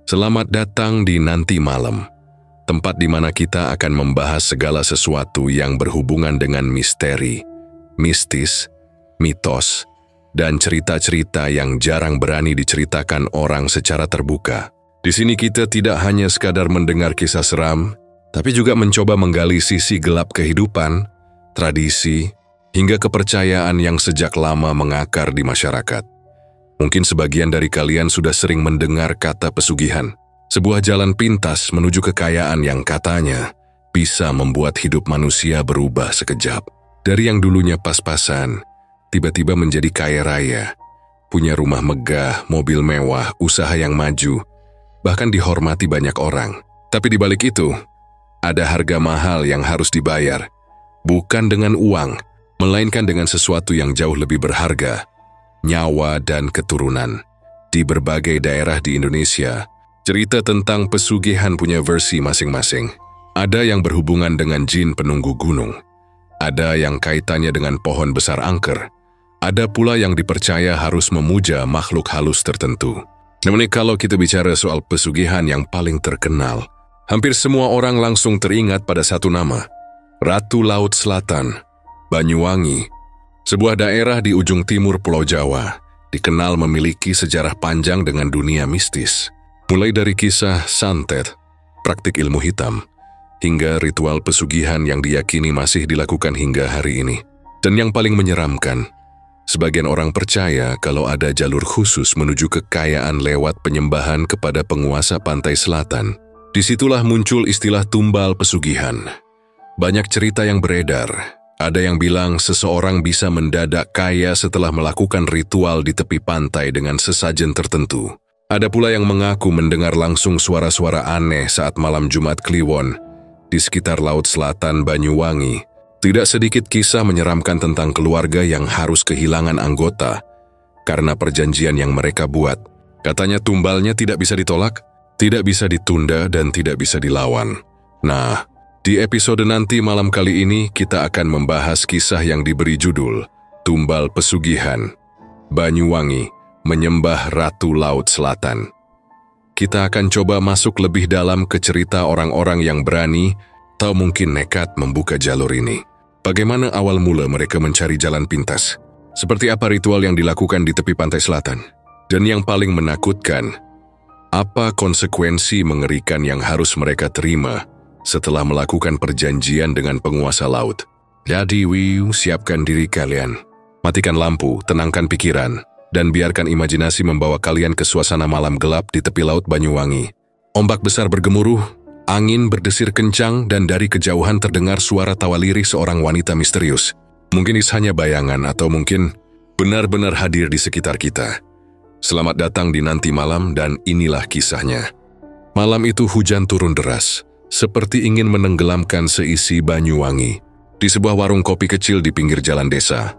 Selamat datang di Nanti Malam, tempat di mana kita akan membahas segala sesuatu yang berhubungan dengan misteri, mistis, mitos, dan cerita-cerita yang jarang berani diceritakan orang secara terbuka. Di sini kita tidak hanya sekadar mendengar kisah seram, tapi juga mencoba menggali sisi gelap kehidupan, tradisi, hingga kepercayaan yang sejak lama mengakar di masyarakat. Mungkin sebagian dari kalian sudah sering mendengar kata pesugihan, sebuah jalan pintas menuju kekayaan yang katanya bisa membuat hidup manusia berubah sekejap. Dari yang dulunya pas-pasan, tiba-tiba menjadi kaya raya, punya rumah megah, mobil mewah, usaha yang maju, bahkan dihormati banyak orang. Tapi di balik itu, ada harga mahal yang harus dibayar, bukan dengan uang, melainkan dengan sesuatu yang jauh lebih berharga, nyawa dan keturunan. Di berbagai daerah di Indonesia, cerita tentang pesugihan punya versi masing-masing. Ada yang berhubungan dengan jin penunggu gunung, ada yang kaitannya dengan pohon besar angker, ada pula yang dipercaya harus memuja makhluk halus tertentu. Namun kalau kita bicara soal pesugihan yang paling terkenal, hampir semua orang langsung teringat pada satu nama, Ratu Laut Selatan, Banyuwangi. Sebuah daerah di ujung timur Pulau Jawa, dikenal memiliki sejarah panjang dengan dunia mistis. Mulai dari kisah santet, praktik ilmu hitam, hingga ritual pesugihan yang diyakini masih dilakukan hingga hari ini. Dan yang paling menyeramkan, sebagian orang percaya kalau ada jalur khusus menuju kekayaan lewat penyembahan kepada penguasa pantai selatan. Disitulah muncul istilah tumbal pesugihan. Banyak cerita yang beredar. Ada yang bilang seseorang bisa mendadak kaya setelah melakukan ritual di tepi pantai dengan sesajen tertentu. Ada pula yang mengaku mendengar langsung suara-suara aneh saat malam Jumat Kliwon di sekitar Laut Selatan Banyuwangi. Tidak sedikit kisah menyeramkan tentang keluarga yang harus kehilangan anggota karena perjanjian yang mereka buat. Katanya tumbalnya tidak bisa ditolak, tidak bisa ditunda, dan tidak bisa dilawan. Nah, di episode Nanti Malam kali ini kita akan membahas kisah yang diberi judul Tumbal Pesugihan, Banyuwangi Menyembah Ratu Laut Selatan. Kita akan coba masuk lebih dalam ke cerita orang-orang yang berani atau mungkin nekat membuka jalur ini. Bagaimana awal mula mereka mencari jalan pintas? Seperti apa ritual yang dilakukan di tepi pantai selatan? Dan yang paling menakutkan, apa konsekuensi mengerikan yang harus mereka terima setelah melakukan perjanjian dengan penguasa laut? Jadi, siapkan diri kalian. Matikan lampu, tenangkan pikiran, dan biarkan imajinasi membawa kalian ke suasana malam gelap di tepi laut Banyuwangi. Ombak besar bergemuruh, angin berdesir kencang, dan dari kejauhan terdengar suara tawa lirih seorang wanita misterius. Mungkin hanya bayangan atau mungkin benar-benar hadir di sekitar kita. Selamat datang di Nanti Malam, dan inilah kisahnya. Malam itu hujan turun deras, seperti ingin menenggelamkan seisi Banyuwangi. Di sebuah warung kopi kecil di pinggir jalan desa,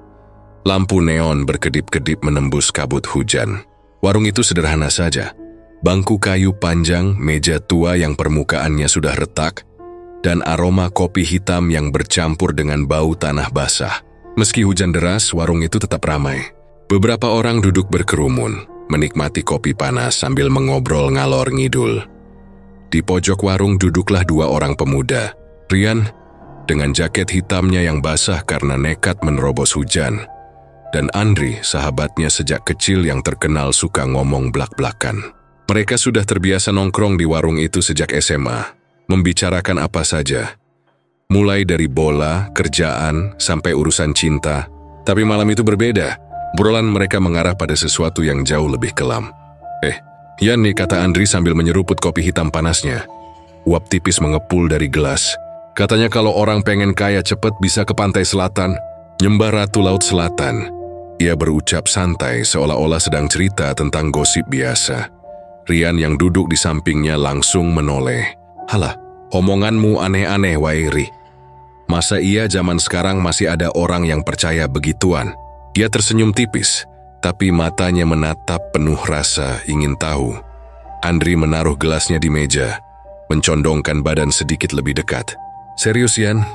lampu neon berkedip-kedip menembus kabut hujan. Warung itu sederhana saja. Bangku kayu panjang, meja tua yang permukaannya sudah retak, dan aroma kopi hitam yang bercampur dengan bau tanah basah. Meski hujan deras, warung itu tetap ramai. Beberapa orang duduk berkerumun, menikmati kopi panas sambil mengobrol ngalor ngidul. Di pojok warung duduklah dua orang pemuda. Rian, dengan jaket hitamnya yang basah karena nekat menerobos hujan, dan Andri, sahabatnya sejak kecil yang terkenal suka ngomong blak-blakan. Mereka sudah terbiasa nongkrong di warung itu sejak SMA, membicarakan apa saja. Mulai dari bola, kerjaan, sampai urusan cinta. Tapi malam itu berbeda. Obrolan mereka mengarah pada sesuatu yang jauh lebih kelam. Ya nih, kata Andri sambil menyeruput kopi hitam panasnya. Uap tipis mengepul dari gelas. Katanya kalau orang pengen kaya cepet bisa ke pantai selatan, nyembah Ratu Laut Selatan. Ia berucap santai seolah-olah sedang cerita tentang gosip biasa. Rian yang duduk di sampingnya langsung menoleh. Halah, omonganmu aneh-aneh, Wairi. Masa iya zaman sekarang masih ada orang yang percaya begituan? Ia tersenyum tipis, tapi matanya menatap penuh rasa ingin tahu. Andri menaruh gelasnya di meja, mencondongkan badan sedikit lebih dekat. Serius, Yan?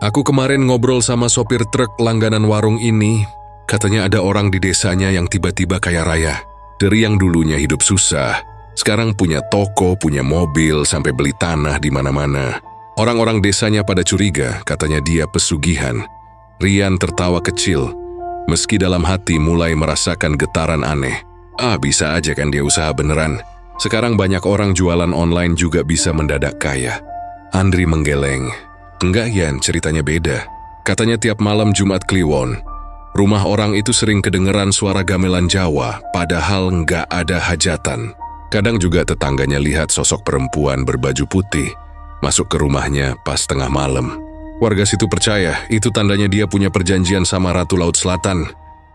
Aku kemarin ngobrol sama sopir truk langganan warung ini. Katanya ada orang di desanya yang tiba-tiba kaya raya. Dari yang dulunya hidup susah, Sekarang punya toko, punya mobil, sampai beli tanah di mana-mana. Orang-orang desanya pada curiga, katanya dia pesugihan. Rian tertawa kecil, meski dalam hati mulai merasakan getaran aneh. Bisa aja kan dia usaha beneran. Sekarang banyak orang jualan online juga bisa mendadak kaya. Andri menggeleng. Enggak Yan, ceritanya beda. Katanya tiap malam Jumat Kliwon, rumah orang itu sering kedengeran suara gamelan Jawa, padahal nggak ada hajatan. Kadang juga tetangganya lihat sosok perempuan berbaju putih masuk ke rumahnya pas tengah malam. Warga situ percaya itu tandanya dia punya perjanjian sama Ratu Laut Selatan.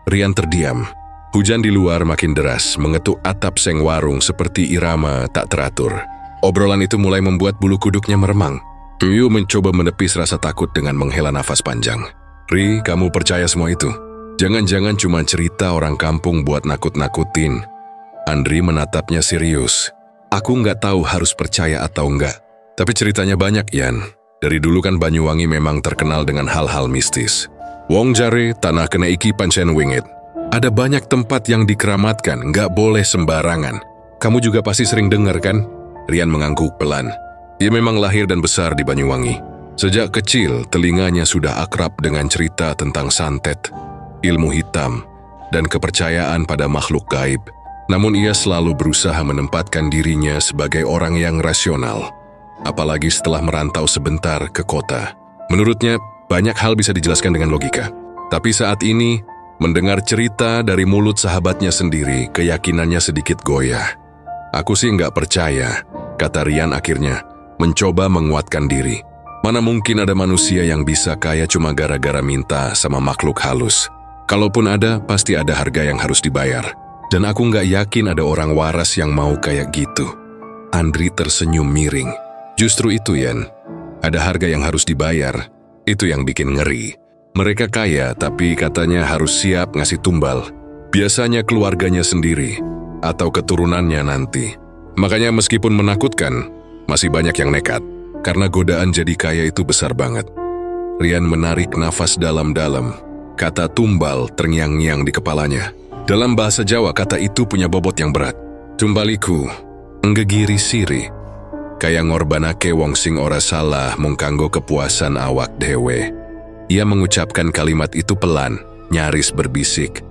Rian terdiam. Hujan di luar makin deras, mengetuk atap seng warung seperti irama tak teratur. Obrolan itu mulai membuat bulu kuduknya meremang. Yu mencoba menepis rasa takut dengan menghela nafas panjang. Ri, kamu percaya semua itu? Jangan-jangan cuma cerita orang kampung buat nakut-nakutin. Andri menatapnya serius. Aku nggak tahu harus percaya atau enggak. Tapi ceritanya banyak, Yan. Dari dulu kan Banyuwangi memang terkenal dengan hal-hal mistis. Wong jare tanah kena iki pancen wingit. Ada banyak tempat yang dikeramatkan, nggak boleh sembarangan. Kamu juga pasti sering dengar kan? Rian mengangguk pelan. Ia memang lahir dan besar di Banyuwangi. Sejak kecil, telinganya sudah akrab dengan cerita tentang santet, ilmu hitam, dan kepercayaan pada makhluk gaib. Namun ia selalu berusaha menempatkan dirinya sebagai orang yang rasional, apalagi setelah merantau sebentar ke kota. Menurutnya, banyak hal bisa dijelaskan dengan logika. Tapi saat ini, mendengar cerita dari mulut sahabatnya sendiri, keyakinannya sedikit goyah. Aku sih nggak percaya, kata Rian akhirnya, mencoba menguatkan diri. Mana mungkin ada manusia yang bisa kaya cuma gara-gara minta sama makhluk halus. Kalaupun ada, pasti ada harga yang harus dibayar. Dan aku nggak yakin ada orang waras yang mau kayak gitu. Andri tersenyum miring. Justru itu, Yan. Ada harga yang harus dibayar. Itu yang bikin ngeri. Mereka kaya, tapi katanya harus siap ngasih tumbal. Biasanya keluarganya sendiri, atau keturunannya nanti. Makanya meskipun menakutkan, masih banyak yang nekat. Karena godaan jadi kaya itu besar banget. Rian menarik nafas dalam-dalam. Kata tumbal terngiang-ngiang di kepalanya. Dalam bahasa Jawa, kata itu punya bobot yang berat. Tumbaliku, enggegiri siri. Kaya ngorbanake wong sing ora salah mung kanggo kepuasan awak dewe. Ia mengucapkan kalimat itu pelan, nyaris berbisik.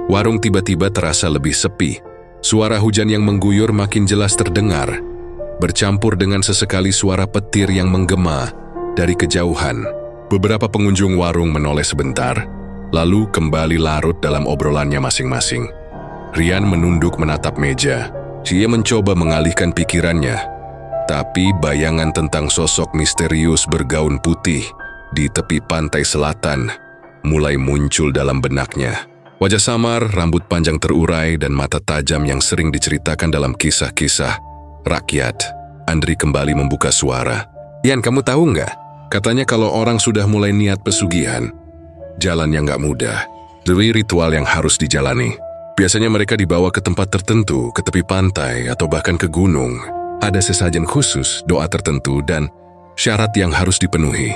Warung tiba-tiba terasa lebih sepi. Suara hujan yang mengguyur makin jelas terdengar, bercampur dengan sesekali suara petir yang menggema dari kejauhan. Beberapa pengunjung warung menoleh sebentar, lalu kembali larut dalam obrolannya masing-masing. Rian menunduk menatap meja. Dia mencoba mengalihkan pikirannya, tapi bayangan tentang sosok misterius bergaun putih di tepi pantai selatan mulai muncul dalam benaknya. Wajah samar, rambut panjang terurai, dan mata tajam yang sering diceritakan dalam kisah-kisah rakyat. Andri kembali membuka suara. Yan, kamu tahu nggak? Katanya kalau orang sudah mulai niat pesugihan, jalannya nggak mudah. Dari ritual yang harus dijalani. Biasanya mereka dibawa ke tempat tertentu, ke tepi pantai, atau bahkan ke gunung. Ada sesajen khusus, doa tertentu, dan syarat yang harus dipenuhi.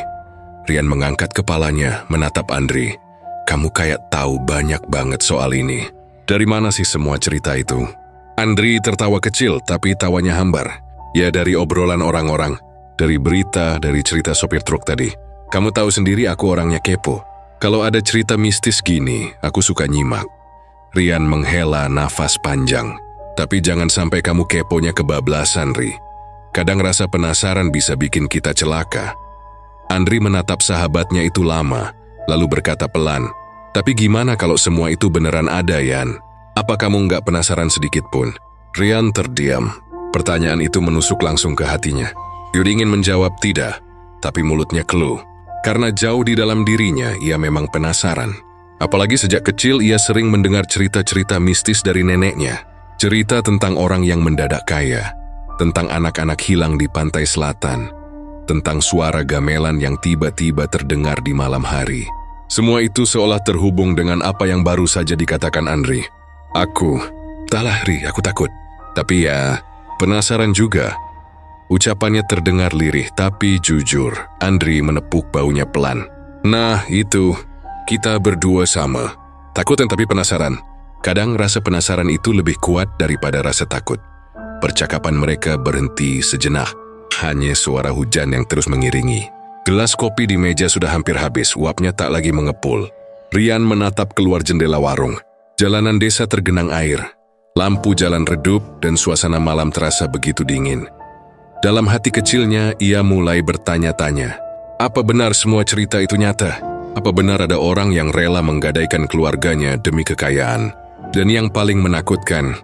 Rian mengangkat kepalanya, menatap Andri. Kamu kayak tahu banyak banget soal ini. Dari mana sih semua cerita itu? Andri tertawa kecil, tapi tawanya hambar. Ya dari obrolan orang-orang, dari berita, dari cerita sopir truk tadi. Kamu tahu sendiri aku orangnya kepo. Kalau ada cerita mistis gini, aku suka nyimak. Rian menghela nafas panjang. Tapi jangan sampai kamu keponya kebablasan, Ri. Kadang rasa penasaran bisa bikin kita celaka. Andri menatap sahabatnya itu lama, lalu berkata pelan, tapi gimana kalau semua itu beneran ada, Yan? Apa kamu nggak penasaran sedikit pun? Rian terdiam. Pertanyaan itu menusuk langsung ke hatinya. Yudi ingin menjawab tidak, tapi mulutnya keluh. Karena jauh di dalam dirinya, ia memang penasaran. Apalagi sejak kecil ia sering mendengar cerita-cerita mistis dari neneknya. Cerita tentang orang yang mendadak kaya, tentang anak-anak hilang di pantai selatan, tentang suara gamelan yang tiba-tiba terdengar di malam hari. Semua itu seolah terhubung dengan apa yang baru saja dikatakan Andri. Entahlah Ri, aku takut. Tapi ya, penasaran juga. Ucapannya terdengar lirih, tapi jujur. Andri menepuk baunya pelan. Nah, itu. Kita berdua sama. Takut tapi penasaran. Kadang rasa penasaran itu lebih kuat daripada rasa takut. Percakapan mereka berhenti sejenak. Hanya suara hujan yang terus mengiringi. Gelas kopi di meja sudah hampir habis, uapnya tak lagi mengepul. Rian menatap keluar jendela warung. Jalanan desa tergenang air. Lampu jalan redup dan suasana malam terasa begitu dingin. Dalam hati kecilnya, ia mulai bertanya-tanya. Apa benar semua cerita itu nyata? Apa benar ada orang yang rela menggadaikan keluarganya demi kekayaan? Dan yang paling menakutkan,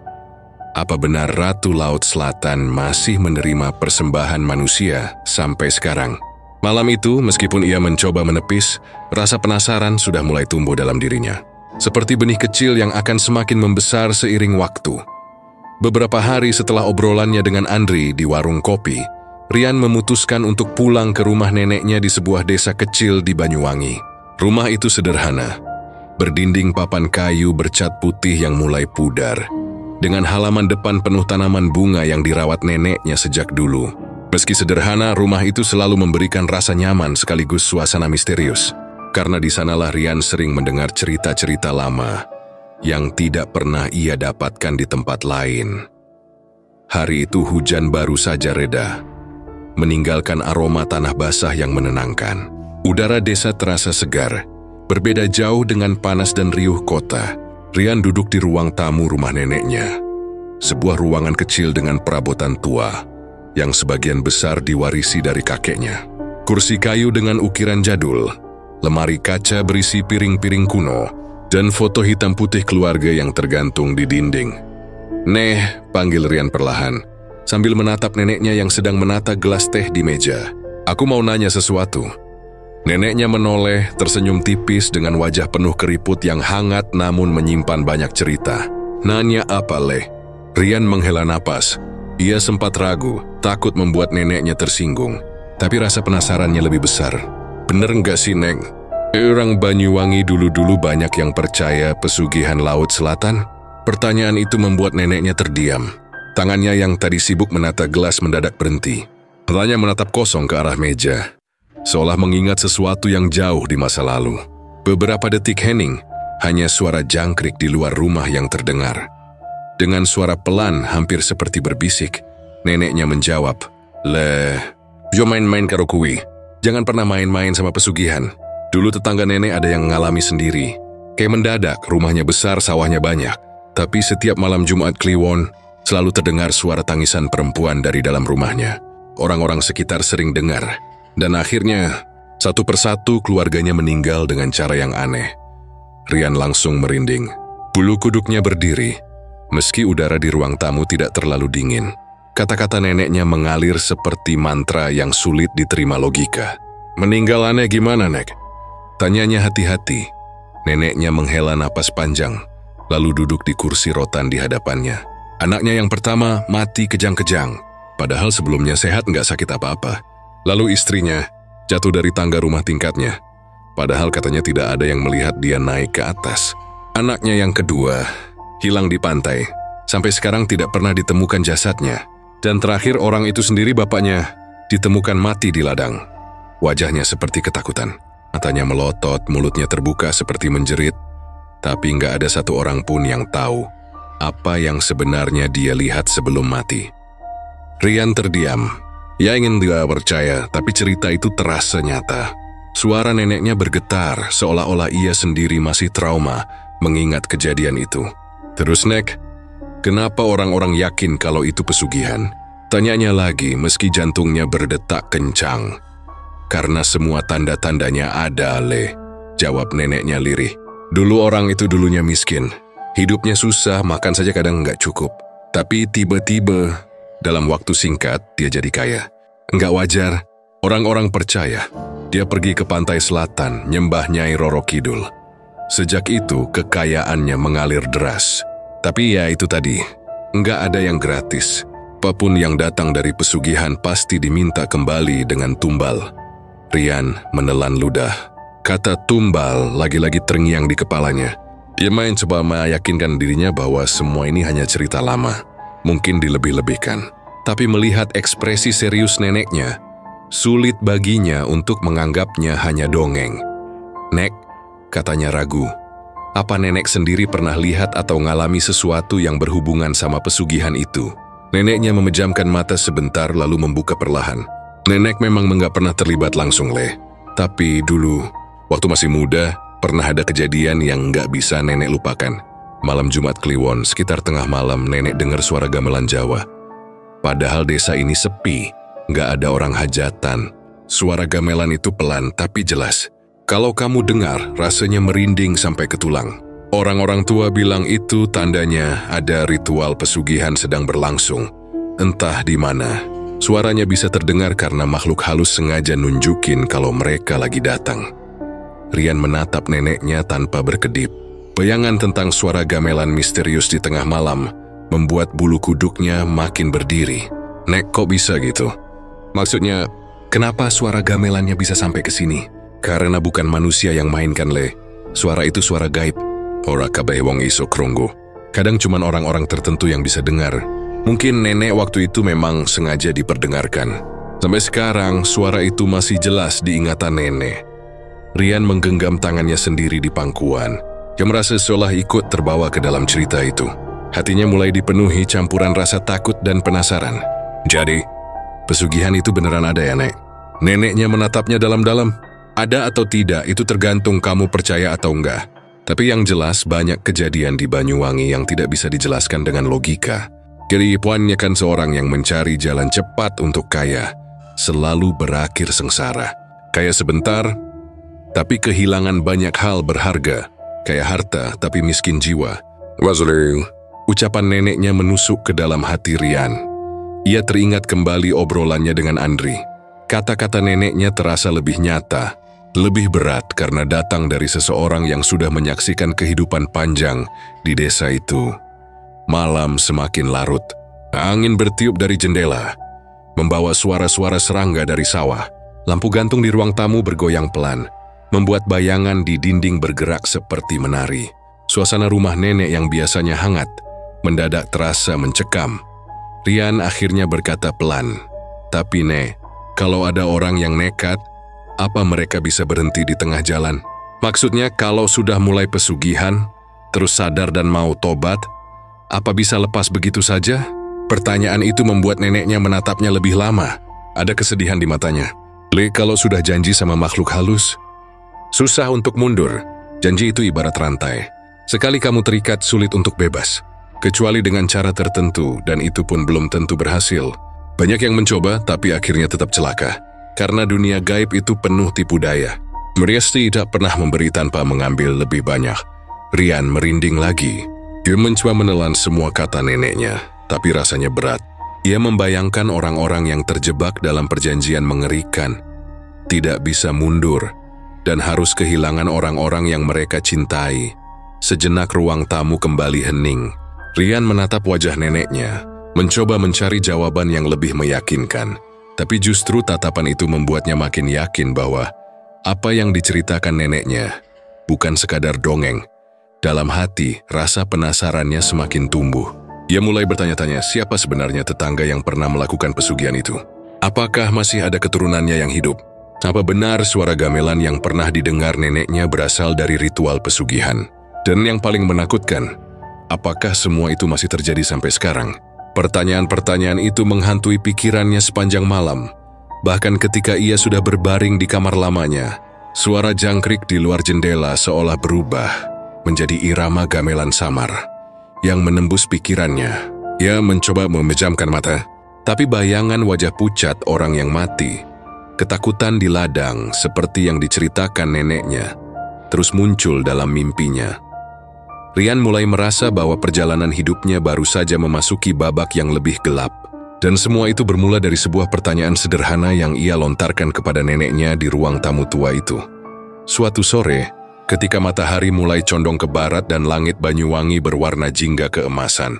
apa benar Ratu Laut Selatan masih menerima persembahan manusia sampai sekarang? Malam itu, meskipun ia mencoba menepis, rasa penasaran sudah mulai tumbuh dalam dirinya. Seperti benih kecil yang akan semakin membesar seiring waktu. Beberapa hari setelah obrolannya dengan Andri di warung kopi, Rian memutuskan untuk pulang ke rumah neneknya di sebuah desa kecil di Banyuwangi. Rumah itu sederhana, berdinding papan kayu bercat putih yang mulai pudar, dengan halaman depan penuh tanaman bunga yang dirawat neneknya sejak dulu. Meski sederhana, rumah itu selalu memberikan rasa nyaman sekaligus suasana misterius. Karena di sanalah Rian sering mendengar cerita-cerita lama yang tidak pernah ia dapatkan di tempat lain. Hari itu hujan baru saja reda, meninggalkan aroma tanah basah yang menenangkan. Udara desa terasa segar, berbeda jauh dengan panas dan riuh kota. Rian duduk di ruang tamu rumah neneknya. Sebuah ruangan kecil dengan perabotan tua, yang sebagian besar diwarisi dari kakeknya. Kursi kayu dengan ukiran jadul, lemari kaca berisi piring-piring kuno, dan foto hitam putih keluarga yang tergantung di dinding. "Neh," panggil Rian perlahan, sambil menatap neneknya yang sedang menata gelas teh di meja. "Aku mau nanya sesuatu." Neneknya menoleh, tersenyum tipis dengan wajah penuh keriput yang hangat namun menyimpan banyak cerita. "Nanya apa, Leh?" Rian menghela napas. Ia sempat ragu, takut membuat neneknya tersinggung. Tapi rasa penasarannya lebih besar. "Bener nggak sih, Neng? Orang Banyuwangi dulu-dulu banyak yang percaya pesugihan Laut Selatan?" Pertanyaan itu membuat neneknya terdiam. Tangannya yang tadi sibuk menata gelas mendadak berhenti. Matanya menatap kosong ke arah meja, seolah mengingat sesuatu yang jauh di masa lalu. Beberapa detik hening, hanya suara jangkrik di luar rumah yang terdengar. Dengan suara pelan, hampir seperti berbisik, neneknya menjawab, "Leh, jo main-main karo kui. Jangan pernah main-main sama pesugihan. Dulu tetangga nenek ada yang ngalami sendiri. Kayak mendadak, rumahnya besar, sawahnya banyak. Tapi setiap malam Jumat Kliwon, selalu terdengar suara tangisan perempuan dari dalam rumahnya. Orang-orang sekitar sering dengar. Dan akhirnya, satu persatu keluarganya meninggal dengan cara yang aneh." Rian langsung merinding. Bulu kuduknya berdiri, meski udara di ruang tamu tidak terlalu dingin. Kata-kata neneknya mengalir seperti mantra yang sulit diterima logika. "Meninggal aneh gimana, Nek?" Tanyanya hati-hati. Neneknya menghela napas panjang, lalu duduk di kursi rotan di hadapannya. Anaknya yang pertama mati kejang-kejang, padahal sebelumnya sehat nggak sakit apa-apa. Lalu istrinya jatuh dari tangga rumah tingkatnya, padahal katanya tidak ada yang melihat dia naik ke atas. Anaknya yang kedua hilang di pantai, sampai sekarang tidak pernah ditemukan jasadnya. Dan terakhir orang itu sendiri, bapaknya, ditemukan mati di ladang. Wajahnya seperti ketakutan, matanya melotot, mulutnya terbuka seperti menjerit. Tapi nggak ada satu orang pun yang tahu apa yang sebenarnya dia lihat sebelum mati. Rian terdiam. Ia ingin dia percaya, tapi cerita itu terasa nyata. Suara neneknya bergetar, seolah-olah ia sendiri masih trauma mengingat kejadian itu. "Terus, Nek, kenapa orang-orang yakin kalau itu pesugihan?" Tanyanya lagi meski jantungnya berdetak kencang. "Karena semua tanda-tandanya ada, Le," jawab neneknya lirih. "Dulu orang itu dulunya miskin. Hidupnya susah, makan saja kadang nggak cukup. Tapi tiba-tiba, dalam waktu singkat, dia jadi kaya. Enggak wajar, orang-orang percaya. Dia pergi ke pantai selatan, nyembah Nyai Roro Kidul. Sejak itu, kekayaannya mengalir deras. Tapi ya itu tadi, enggak ada yang gratis. Apapun yang datang dari pesugihan pasti diminta kembali dengan tumbal." Rian menelan ludah. Kata tumbal lagi-lagi terngiang di kepalanya. Dia main coba meyakinkan dirinya bahwa semua ini hanya cerita lama. Mungkin dilebih-lebihkan. Tapi melihat ekspresi serius neneknya, sulit baginya untuk menganggapnya hanya dongeng. "Nek," katanya ragu, "apa nenek sendiri pernah lihat atau ngalami sesuatu yang berhubungan sama pesugihan itu?" Neneknya memejamkan mata sebentar lalu membuka perlahan. Nenek memang nggak pernah terlibat langsung, Le. Tapi dulu, waktu masih muda, pernah ada kejadian yang nggak bisa nenek lupakan. Malam Jumat Kliwon, sekitar tengah malam, nenek dengar suara gamelan Jawa. Padahal desa ini sepi, nggak ada orang hajatan. Suara gamelan itu pelan tapi jelas. Kalau kamu dengar, rasanya merinding sampai ke tulang. Orang-orang tua bilang itu tandanya ada ritual pesugihan sedang berlangsung. Entah di mana. Suaranya bisa terdengar karena makhluk halus sengaja nunjukin kalau mereka lagi datang. Rian menatap neneknya tanpa berkedip. Bayangan tentang suara gamelan misterius di tengah malam membuat bulu kuduknya makin berdiri. Nek, kok bisa gitu? Maksudnya, kenapa suara gamelannya bisa sampai ke sini? Karena bukan manusia yang mainkan, Le. Suara itu suara gaib. Ora kabeh wong iso krungu. Kadang cuman orang-orang tertentu yang bisa dengar. Mungkin nenek waktu itu memang sengaja diperdengarkan. Sampai sekarang, suara itu masih jelas di ingatan nenek. Rian menggenggam tangannya sendiri di pangkuan. Dia merasa seolah ikut terbawa ke dalam cerita itu. Hatinya mulai dipenuhi campuran rasa takut dan penasaran. Jadi, pesugihan itu beneran ada ya, Nek? Neneknya menatapnya dalam-dalam. Ada atau tidak, itu tergantung kamu percaya atau enggak. Tapi yang jelas banyak kejadian di Banyuwangi yang tidak bisa dijelaskan dengan logika. Jadi poinnya kan seorang yang mencari jalan cepat untuk kaya, selalu berakhir sengsara. Kaya sebentar, tapi kehilangan banyak hal berharga. Kayak harta, tapi miskin jiwa. Wazli, ucapan neneknya menusuk ke dalam hati Rian. Ia teringat kembali obrolannya dengan Andri. Kata-kata neneknya terasa lebih nyata. Lebih berat karena datang dari seseorang yang sudah menyaksikan kehidupan panjang di desa itu. Malam semakin larut. Angin bertiup dari jendela, membawa suara-suara serangga dari sawah. Lampu gantung di ruang tamu bergoyang pelan, membuat bayangan di dinding bergerak seperti menari. Suasana rumah nenek yang biasanya hangat, mendadak terasa mencekam. Rian akhirnya berkata pelan, "Tapi Nek, kalau ada orang yang nekat, apa mereka bisa berhenti di tengah jalan? Maksudnya kalau sudah mulai pesugihan, terus sadar dan mau tobat, apa bisa lepas begitu saja?" Pertanyaan itu membuat neneknya menatapnya lebih lama. Ada kesedihan di matanya. Le, kalau sudah janji sama makhluk halus, susah untuk mundur. Janji itu ibarat rantai. Sekali kamu terikat, sulit untuk bebas. Kecuali dengan cara tertentu, dan itu pun belum tentu berhasil. Banyak yang mencoba, tapi akhirnya tetap celaka. Karena dunia gaib itu penuh tipu daya. Meriasti tidak pernah memberi tanpa mengambil lebih banyak. Rian merinding lagi. Dia mencoba menelan semua kata neneknya, tapi rasanya berat. Ia membayangkan orang-orang yang terjebak dalam perjanjian mengerikan, tidak bisa mundur, dan harus kehilangan orang-orang yang mereka cintai. Sejenak ruang tamu kembali hening. Rian menatap wajah neneknya, mencoba mencari jawaban yang lebih meyakinkan. Tapi justru tatapan itu membuatnya makin yakin bahwa apa yang diceritakan neneknya bukan sekadar dongeng. Dalam hati, rasa penasarannya semakin tumbuh. Ia mulai bertanya-tanya siapa sebenarnya tetangga yang pernah melakukan pesugihan itu. Apakah masih ada keturunannya yang hidup? Apa benar suara gamelan yang pernah didengar neneknya berasal dari ritual pesugihan? Dan yang paling menakutkan, apakah semua itu masih terjadi sampai sekarang? Pertanyaan-pertanyaan itu menghantui pikirannya sepanjang malam. Bahkan ketika ia sudah berbaring di kamar lamanya, suara jangkrik di luar jendela seolah berubah menjadi irama gamelan samar yang menembus pikirannya. Ia mencoba memejamkan mata, tapi bayangan wajah pucat orang yang mati, ketakutan di ladang seperti yang diceritakan neneknya, terus muncul dalam mimpinya. Rian mulai merasa bahwa perjalanan hidupnya baru saja memasuki babak yang lebih gelap. Dan semua itu bermula dari sebuah pertanyaan sederhana yang ia lontarkan kepada neneknya di ruang tamu tua itu. Suatu sore, ketika matahari mulai condong ke barat dan langit Banyuwangi berwarna jingga keemasan,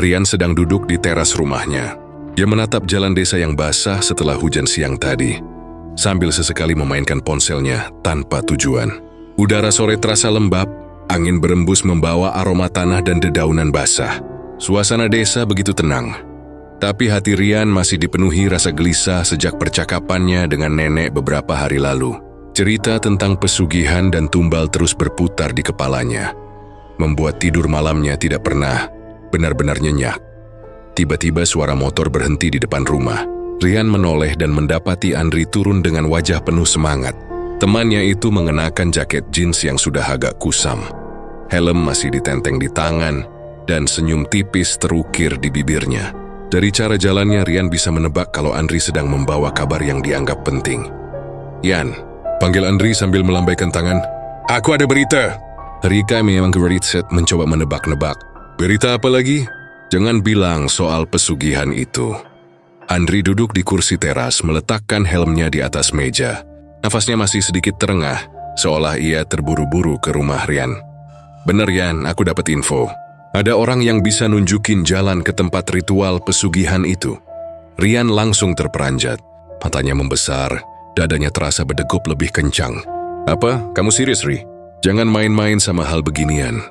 Rian sedang duduk di teras rumahnya. Dia menatap jalan desa yang basah setelah hujan siang tadi, sambil sesekali memainkan ponselnya tanpa tujuan. Udara sore terasa lembab. Angin berembus membawa aroma tanah dan dedaunan basah. Suasana desa begitu tenang. Tapi hati Rian masih dipenuhi rasa gelisah sejak percakapannya dengan nenek beberapa hari lalu. Cerita tentang pesugihan dan tumbal terus berputar di kepalanya, membuat tidur malamnya tidak pernah benar-benar nyenyak. Tiba-tiba suara motor berhenti di depan rumah. Rian menoleh dan mendapati Andri turun dengan wajah penuh semangat. Temannya itu mengenakan jaket jeans yang sudah agak kusam. Helm masih ditenteng di tangan, dan senyum tipis terukir di bibirnya. Dari cara jalannya, Rian bisa menebak kalau Andri sedang membawa kabar yang dianggap penting. "Yan," panggil Andri sambil melambaikan tangan. "Aku ada berita." Rika memang geritset mencoba menebak-nebak. "Berita apa lagi?" "Jangan bilang soal pesugihan itu." Andri duduk di kursi teras, meletakkan helmnya di atas meja. Nafasnya masih sedikit terengah, seolah ia terburu-buru ke rumah Rian. "Bener Yan, aku dapat info. Ada orang yang bisa nunjukin jalan ke tempat ritual pesugihan itu." Rian langsung terperanjat. Matanya membesar, dadanya terasa berdegup lebih kencang. "Apa? Kamu serius, Ri? Jangan main-main sama hal beginian."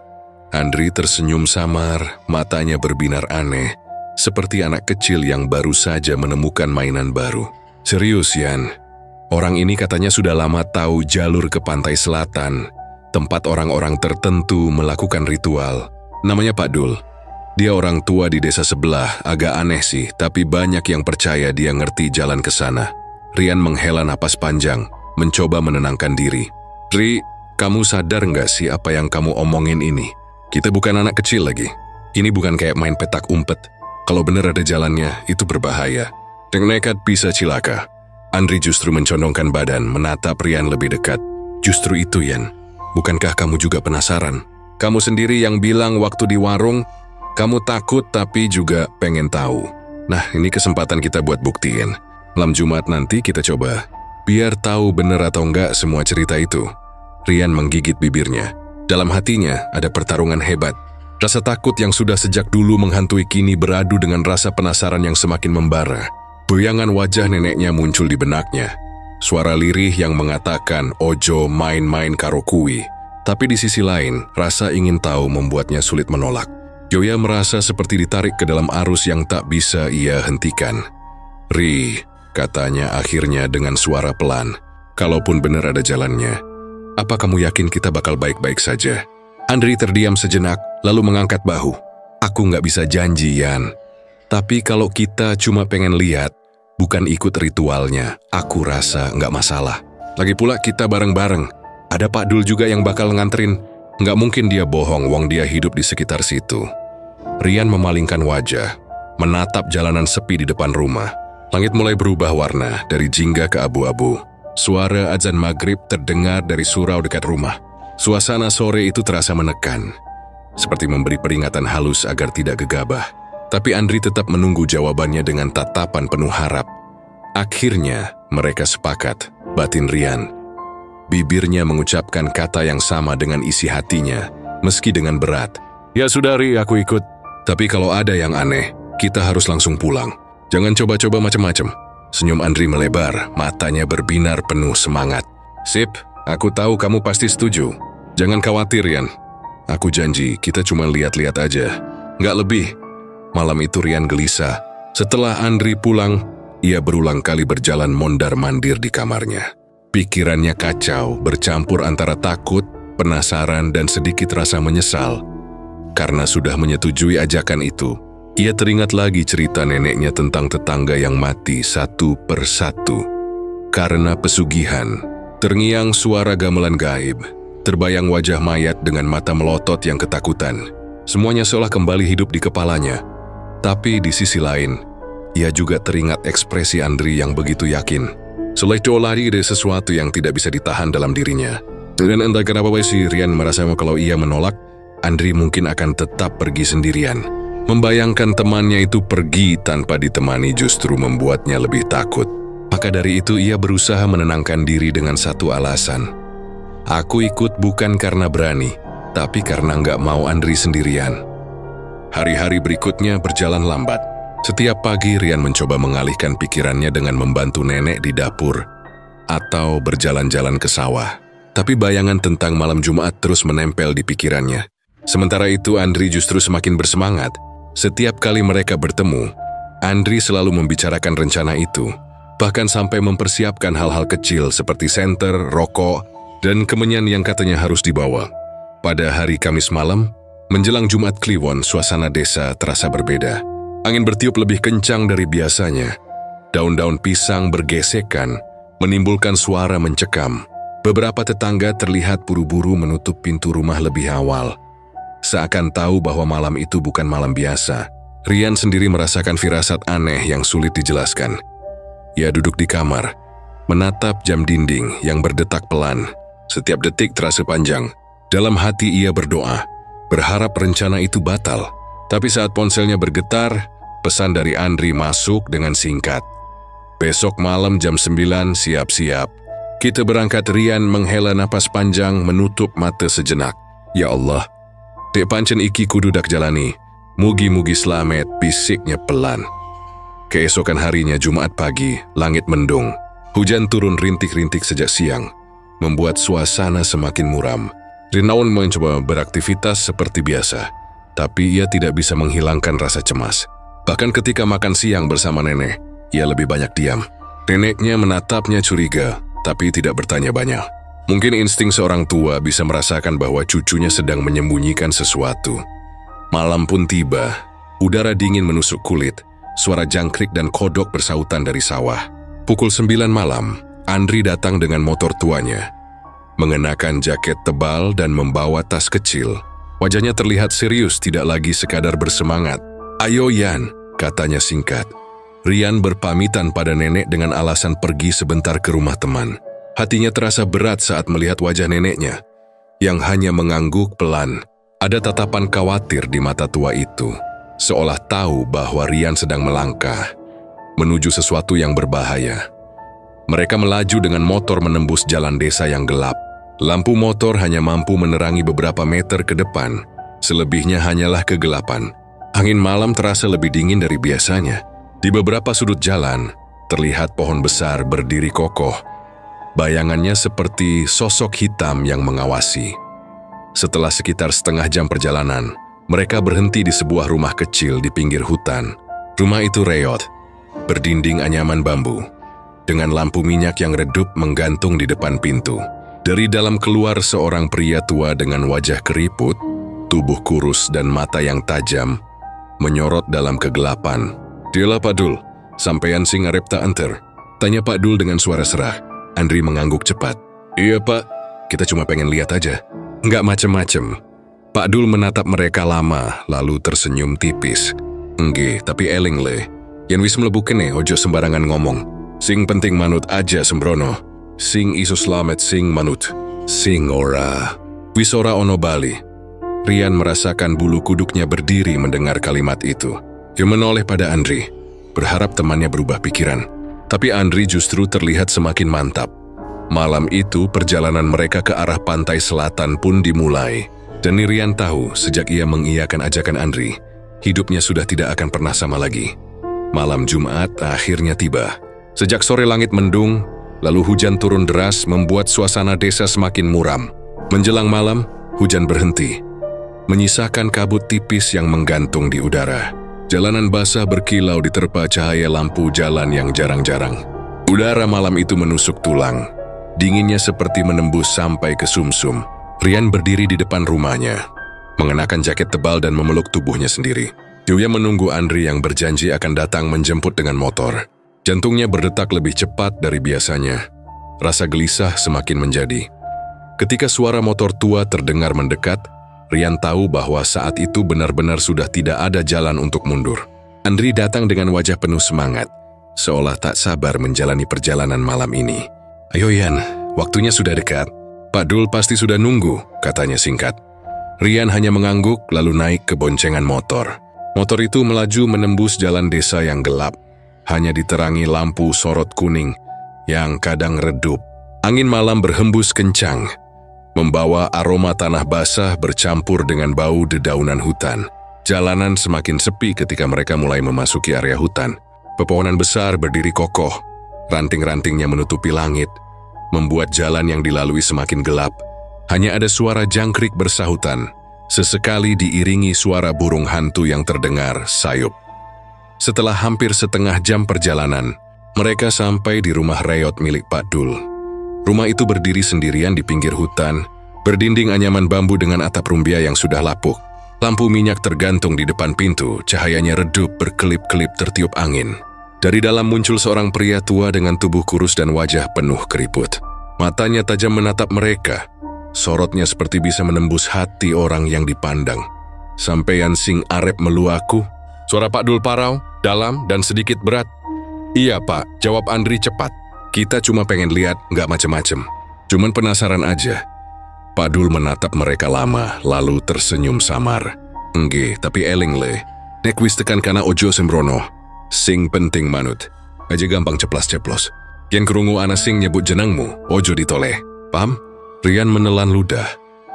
Andri tersenyum samar, matanya berbinar aneh, seperti anak kecil yang baru saja menemukan mainan baru. "Serius, Yan. Orang ini katanya sudah lama tahu jalur ke pantai selatan, tempat orang-orang tertentu melakukan ritual. Namanya Pak Dul. Dia orang tua di desa sebelah, agak aneh sih, tapi banyak yang percaya dia ngerti jalan ke sana." Rian menghela napas panjang, mencoba menenangkan diri. "Ri, kamu sadar nggak sih apa yang kamu omongin ini? Kita bukan anak kecil lagi. Ini bukan kayak main petak umpet. Kalau bener ada jalannya, itu berbahaya. Yang nekat bisa cilaka." Andri justru mencondongkan badan, menatap Rian lebih dekat. "Justru itu, Yan. Bukankah kamu juga penasaran? Kamu sendiri yang bilang waktu di warung, kamu takut tapi juga pengen tahu. Nah, ini kesempatan kita buat buktiin. Malam Jumat nanti kita coba. Biar tahu bener atau enggak semua cerita itu." Rian menggigit bibirnya. Dalam hatinya ada pertarungan hebat. Rasa takut yang sudah sejak dulu menghantui kini beradu dengan rasa penasaran yang semakin membara. Bayangan wajah neneknya muncul di benaknya. Suara lirih yang mengatakan, "Ojo main-main karo kui." Tapi di sisi lain, rasa ingin tahu membuatnya sulit menolak. Joya merasa seperti ditarik ke dalam arus yang tak bisa ia hentikan. "Ri," katanya akhirnya dengan suara pelan, "kalaupun benar ada jalannya, apa kamu yakin kita bakal baik-baik saja?" Andri terdiam sejenak, lalu mengangkat bahu. "Aku nggak bisa janji, Yan. Tapi kalau kita cuma pengen lihat, bukan ikut ritualnya, aku rasa nggak masalah. Lagi pula kita bareng-bareng. Ada Pak Dul juga yang bakal nganterin. Nggak mungkin dia bohong, wong dia hidup di sekitar situ." Rian memalingkan wajah, menatap jalanan sepi di depan rumah. Langit mulai berubah warna, dari jingga ke abu-abu. Suara azan maghrib terdengar dari surau dekat rumah. Suasana sore itu terasa menekan, seperti memberi peringatan halus agar tidak gegabah. Tapi Andri tetap menunggu jawabannya dengan tatapan penuh harap. Akhirnya, mereka sepakat, batin Rian. Bibirnya mengucapkan kata yang sama dengan isi hatinya, meski dengan berat. "Ya sudah Ri, aku ikut. Tapi kalau ada yang aneh, kita harus langsung pulang. Jangan coba-coba macam-macam." Senyum Andri melebar, matanya berbinar penuh semangat. "Sip, aku tahu kamu pasti setuju. Jangan khawatir, Rian. Aku janji, kita cuma lihat-lihat aja. Nggak lebih." Malam itu Rian gelisah. Setelah Andri pulang, ia berulang kali berjalan mondar-mandir di kamarnya. Pikirannya kacau, bercampur antara takut, penasaran, dan sedikit rasa menyesal. Karena sudah menyetujui ajakan itu, ia teringat lagi cerita neneknya tentang tetangga yang mati satu persatu. Karena pesugihan, terngiang suara gamelan gaib, terbayang wajah mayat dengan mata melotot yang ketakutan. Semuanya seolah kembali hidup di kepalanya. Tapi di sisi lain, ia juga teringat ekspresi Andri yang begitu yakin. Seolah ada sesuatu yang tidak bisa ditahan dalam dirinya. Dan entah kenapa si Rian merasa kalau ia menolak, Andri mungkin akan tetap pergi sendirian. Membayangkan temannya itu pergi tanpa ditemani justru membuatnya lebih takut. Maka dari itu ia berusaha menenangkan diri dengan satu alasan. "Aku ikut bukan karena berani, tapi karena nggak mau Andri sendirian." Hari-hari berikutnya berjalan lambat. Setiap pagi Rian mencoba mengalihkan pikirannya dengan membantu nenek di dapur atau berjalan-jalan ke sawah. Tapi bayangan tentang malam Jumat terus menempel di pikirannya. Sementara itu Andri justru semakin bersemangat. Setiap kali mereka bertemu, Andri selalu membicarakan rencana itu, bahkan sampai mempersiapkan hal-hal kecil seperti senter, rokok, dan kemenyan yang katanya harus dibawa. Pada hari Kamis malam, menjelang Jumat Kliwon, suasana desa terasa berbeda. Angin bertiup lebih kencang dari biasanya. Daun-daun pisang bergesekan, menimbulkan suara mencekam. Beberapa tetangga terlihat buru-buru menutup pintu rumah lebih awal. Seakan tahu bahwa malam itu bukan malam biasa. Rian sendiri merasakan firasat aneh yang sulit dijelaskan. Ia duduk di kamar, menatap jam dinding yang berdetak pelan. Setiap detik terasa panjang. Dalam hati ia berdoa, berharap rencana itu batal. Tapi saat ponselnya bergetar, pesan dari Andri masuk dengan singkat. Besok malam jam 9 siap-siap. Kita berangkat. Rian menghela napas panjang, menutup mata sejenak. Ya Allah, dek pancen iki kudu dak jalani. Mugi-mugi selamat, bisiknya pelan. Keesokan harinya Jumat pagi, langit mendung. Hujan turun rintik-rintik sejak siang, membuat suasana semakin muram. Rinaun mencoba beraktivitas seperti biasa, tapi ia tidak bisa menghilangkan rasa cemas. Bahkan ketika makan siang bersama nenek, ia lebih banyak diam. Neneknya menatapnya curiga, tapi tidak bertanya banyak. Mungkin insting seorang tua bisa merasakan bahwa cucunya sedang menyembunyikan sesuatu. Malam pun tiba, udara dingin menusuk kulit, suara jangkrik dan kodok bersautan dari sawah. Pukul 9 malam, Andri datang dengan motor tuanya. Mengenakan jaket tebal dan membawa tas kecil. Wajahnya terlihat serius, tidak lagi sekadar bersemangat. Ayo Yan, katanya singkat. Rian berpamitan pada nenek dengan alasan pergi sebentar ke rumah teman. Hatinya terasa berat saat melihat wajah neneknya, yang hanya mengangguk pelan. Ada tatapan khawatir di mata tua itu, seolah tahu bahwa Rian sedang melangkah menuju sesuatu yang berbahaya. Mereka melaju dengan motor menembus jalan desa yang gelap. Lampu motor hanya mampu menerangi beberapa meter ke depan, selebihnya hanyalah kegelapan. Angin malam terasa lebih dingin dari biasanya. Di beberapa sudut jalan, terlihat pohon besar berdiri kokoh. Bayangannya seperti sosok hitam yang mengawasi. Setelah sekitar setengah jam perjalanan, mereka berhenti di sebuah rumah kecil di pinggir hutan. Rumah itu reot, berdinding anyaman bambu, dengan lampu minyak yang redup menggantung di depan pintu. Dari dalam keluar seorang pria tua dengan wajah keriput, tubuh kurus dan mata yang tajam, menyorot dalam kegelapan. Dialah Pak Dul, sampean sing arep tak anter? Tanya Pak Dul dengan suara serah. Andri mengangguk cepat. Iya Pak, kita cuma pengen lihat aja. Nggak macem-macem. Pak Dul menatap mereka lama, lalu tersenyum tipis. Nggih, tapi eling le. Yen wis mlebu kene ojo sembarangan ngomong. Sing penting manut aja sembrono. Sing iso slamet sing manut. Sing ora. Wis ora ono bali. Rian merasakan bulu kuduknya berdiri mendengar kalimat itu. Dia menoleh pada Andri, berharap temannya berubah pikiran. Tapi Andri justru terlihat semakin mantap. Malam itu perjalanan mereka ke arah pantai selatan pun dimulai. Dan Rian tahu sejak ia mengiyakan ajakan Andri, hidupnya sudah tidak akan pernah sama lagi. Malam Jumat akhirnya tiba. Sejak sore langit mendung, lalu hujan turun deras membuat suasana desa semakin muram. Menjelang malam, hujan berhenti, menyisakan kabut tipis yang menggantung di udara. Jalanan basah berkilau diterpa cahaya lampu jalan yang jarang-jarang. Udara malam itu menusuk tulang. Dinginnya seperti menembus sampai ke sumsum. Rian berdiri di depan rumahnya, mengenakan jaket tebal dan memeluk tubuhnya sendiri. Dia menunggu Andri yang berjanji akan datang menjemput dengan motor. Jantungnya berdetak lebih cepat dari biasanya. Rasa gelisah semakin menjadi. Ketika suara motor tua terdengar mendekat, Rian tahu bahwa saat itu benar-benar sudah tidak ada jalan untuk mundur. Andri datang dengan wajah penuh semangat, seolah tak sabar menjalani perjalanan malam ini. Ayo Yan, waktunya sudah dekat. Pak Dul pasti sudah nunggu, katanya singkat. Rian hanya mengangguk lalu naik ke boncengan motor. Motor itu melaju menembus jalan desa yang gelap, hanya diterangi lampu sorot kuning yang kadang redup. Angin malam berhembus kencang, membawa aroma tanah basah bercampur dengan bau dedaunan hutan. Jalanan semakin sepi ketika mereka mulai memasuki area hutan. Pepohonan besar berdiri kokoh, ranting-rantingnya menutupi langit, membuat jalan yang dilalui semakin gelap. Hanya ada suara jangkrik bersahutan, sesekali diiringi suara burung hantu yang terdengar sayup. Setelah hampir setengah jam perjalanan, mereka sampai di rumah reot milik Pak Dul. Rumah itu berdiri sendirian di pinggir hutan, berdinding anyaman bambu dengan atap rumbia yang sudah lapuk. Lampu minyak tergantung di depan pintu, cahayanya redup berkelip-kelip tertiup angin. Dari dalam muncul seorang pria tua dengan tubuh kurus dan wajah penuh keriput. Matanya tajam menatap mereka. Sorotnya seperti bisa menembus hati orang yang dipandang. "Sampeyan sing arep melu aku?" Suara Pak Dul parau, dalam dan sedikit berat. "Iya Pak," jawab Andri cepat. "Kita cuma pengen lihat, nggak macem-macem. Cuman penasaran aja." Pak Dul menatap mereka lama, lalu tersenyum samar. "Engge, tapi eling le. Nek wis tekan kana ojo sembrono. Sing penting manut. Aja gampang ceplas-ceplos. Yen kerungu ana sing nyebut jenengmu, ojo ditoleh. Paham?" Rian menelan ludah.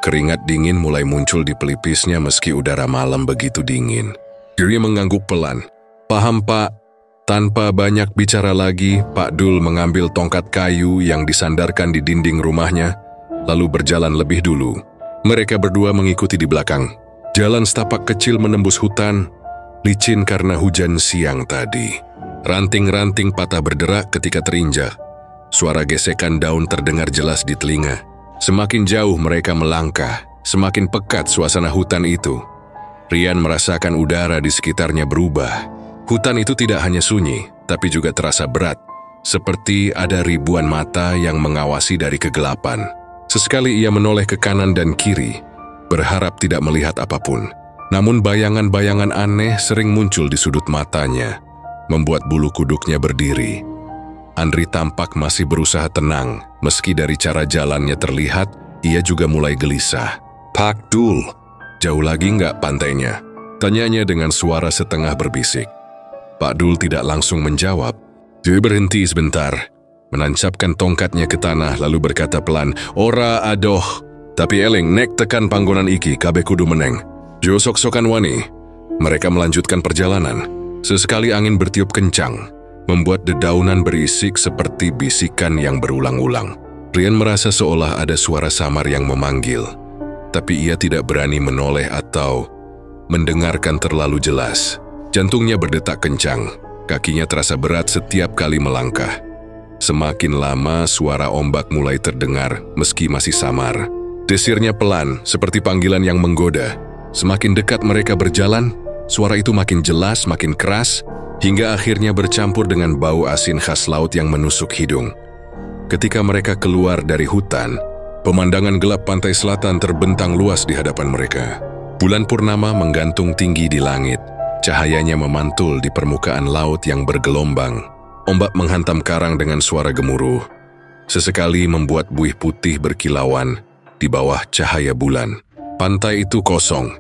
Keringat dingin mulai muncul di pelipisnya meski udara malam begitu dingin. Dia mengangguk pelan. "Paham Pak." Tanpa banyak bicara lagi, Pak Dul mengambil tongkat kayu yang disandarkan di dinding rumahnya, lalu berjalan lebih dulu. Mereka berdua mengikuti di belakang. Jalan setapak kecil menembus hutan, licin karena hujan siang tadi. Ranting-ranting patah berderak ketika terinjak. Suara gesekan daun terdengar jelas di telinga. Semakin jauh mereka melangkah, semakin pekat suasana hutan itu. Rian merasakan udara di sekitarnya berubah. Hutan itu tidak hanya sunyi, tapi juga terasa berat, seperti ada ribuan mata yang mengawasi dari kegelapan. Sesekali ia menoleh ke kanan dan kiri, berharap tidak melihat apapun. Namun bayangan-bayangan aneh sering muncul di sudut matanya, membuat bulu kuduknya berdiri. Andri tampak masih berusaha tenang, meski dari cara jalannya terlihat, ia juga mulai gelisah. "Pak Dul, jauh lagi nggak pantainya?" tanyanya dengan suara setengah berbisik. Pak Dul tidak langsung menjawab. Dia berhenti sebentar, menancapkan tongkatnya ke tanah lalu berkata pelan, "Ora adoh, tapi eling nek tekan panggonan iki kabeh kudu meneng. Jo sok-sokan wani." Mereka melanjutkan perjalanan. Sesekali angin bertiup kencang, membuat dedaunan berisik seperti bisikan yang berulang-ulang. Rian merasa seolah ada suara samar yang memanggil, tapi ia tidak berani menoleh atau mendengarkan terlalu jelas. Jantungnya berdetak kencang, kakinya terasa berat setiap kali melangkah. Semakin lama suara ombak mulai terdengar meski masih samar. Desirnya pelan, seperti panggilan yang menggoda. Semakin dekat mereka berjalan, suara itu makin jelas, makin keras, hingga akhirnya bercampur dengan bau asin khas laut yang menusuk hidung. Ketika mereka keluar dari hutan, pemandangan gelap pantai selatan terbentang luas di hadapan mereka. Bulan purnama menggantung tinggi di langit. Cahayanya memantul di permukaan laut yang bergelombang. Ombak menghantam karang dengan suara gemuruh. Sesekali membuat buih putih berkilauan di bawah cahaya bulan. Pantai itu kosong.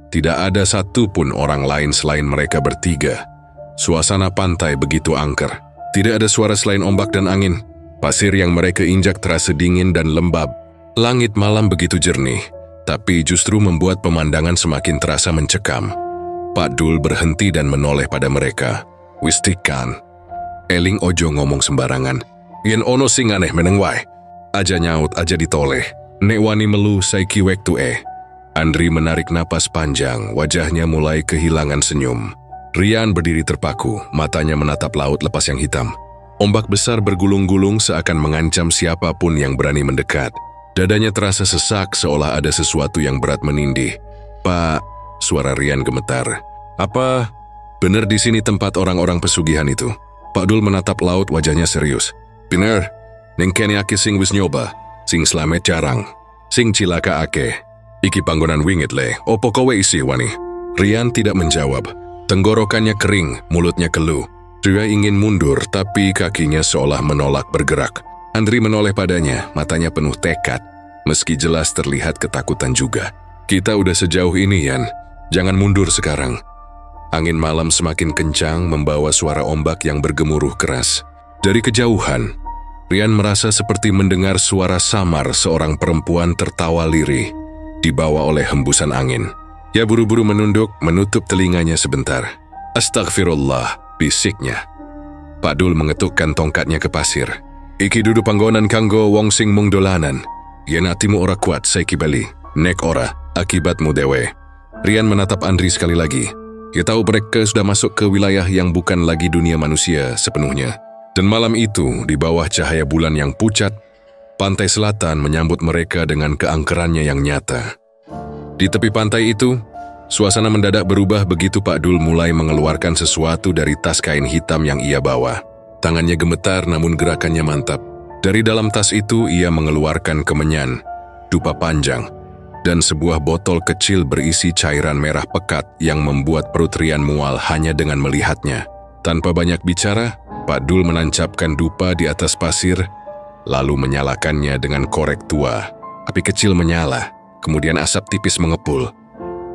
Tidak ada satupun orang lain selain mereka bertiga. Suasana pantai begitu angker. Tidak ada suara selain ombak dan angin. Pasir yang mereka injak terasa dingin dan lembab. Langit malam begitu jernih, tapi justru membuat pemandangan semakin terasa mencekam. Pak Dul berhenti dan menoleh pada mereka. "Wistikan, eling ojo ngomong sembarangan. Yen ono sing aneh meneng wae. Aja nyaut, aja ditoleh. Nek wani melu saiki wektu Andri menarik napas panjang, wajahnya mulai kehilangan senyum. Rian berdiri terpaku, matanya menatap laut lepas yang hitam. Ombak besar bergulung-gulung seakan mengancam siapapun yang berani mendekat. Dadanya terasa sesak seolah ada sesuatu yang berat menindih. "Pak," suara Rian gemetar. "Apa bener di sini tempat orang-orang pesugihan itu?" Pak Dul menatap laut, wajahnya serius. "Bener, ning kene ake sing wis nyoba, sing slamet jarang, sing cilaka ake. Iki panggonan wingit le, opo kowe isi wani?" Rian tidak menjawab. Tenggorokannya kering, mulutnya keluh. Dia ingin mundur, tapi kakinya seolah menolak bergerak. Andri menoleh padanya, matanya penuh tekad, meski jelas terlihat ketakutan juga. "Kita udah sejauh ini, Yan. Jangan mundur sekarang." Angin malam semakin kencang membawa suara ombak yang bergemuruh keras. Dari kejauhan, Rian merasa seperti mendengar suara samar seorang perempuan tertawa lirih, dibawa oleh hembusan angin. Ia buru-buru menunduk, menutup telinganya sebentar. "Astagfirullah," bisiknya. Pak Dul mengetukkan tongkatnya ke pasir. "Iki dudu panggonan kanggo wong sing mung dolanan. Yen atimu ora kuat saiki bali, nek ora, akibatmu dewe." Rian menatap Andri sekali lagi. Ia tahu mereka sudah masuk ke wilayah yang bukan lagi dunia manusia sepenuhnya. Dan malam itu, di bawah cahaya bulan yang pucat, pantai selatan menyambut mereka dengan keangkerannya yang nyata. Di tepi pantai itu, Suasana mendadak berubah begitu Pak Dul mulai mengeluarkan sesuatu dari tas kain hitam yang ia bawa. Tangannya gemetar namun gerakannya mantap. Dari dalam tas itu ia mengeluarkan kemenyan, dupa panjang, dan sebuah botol kecil berisi cairan merah pekat yang membuat perut Rian mual hanya dengan melihatnya. Tanpa banyak bicara, Pak Dul menancapkan dupa di atas pasir, lalu menyalakannya dengan korek tua. Api kecil menyala, kemudian asap tipis mengepul,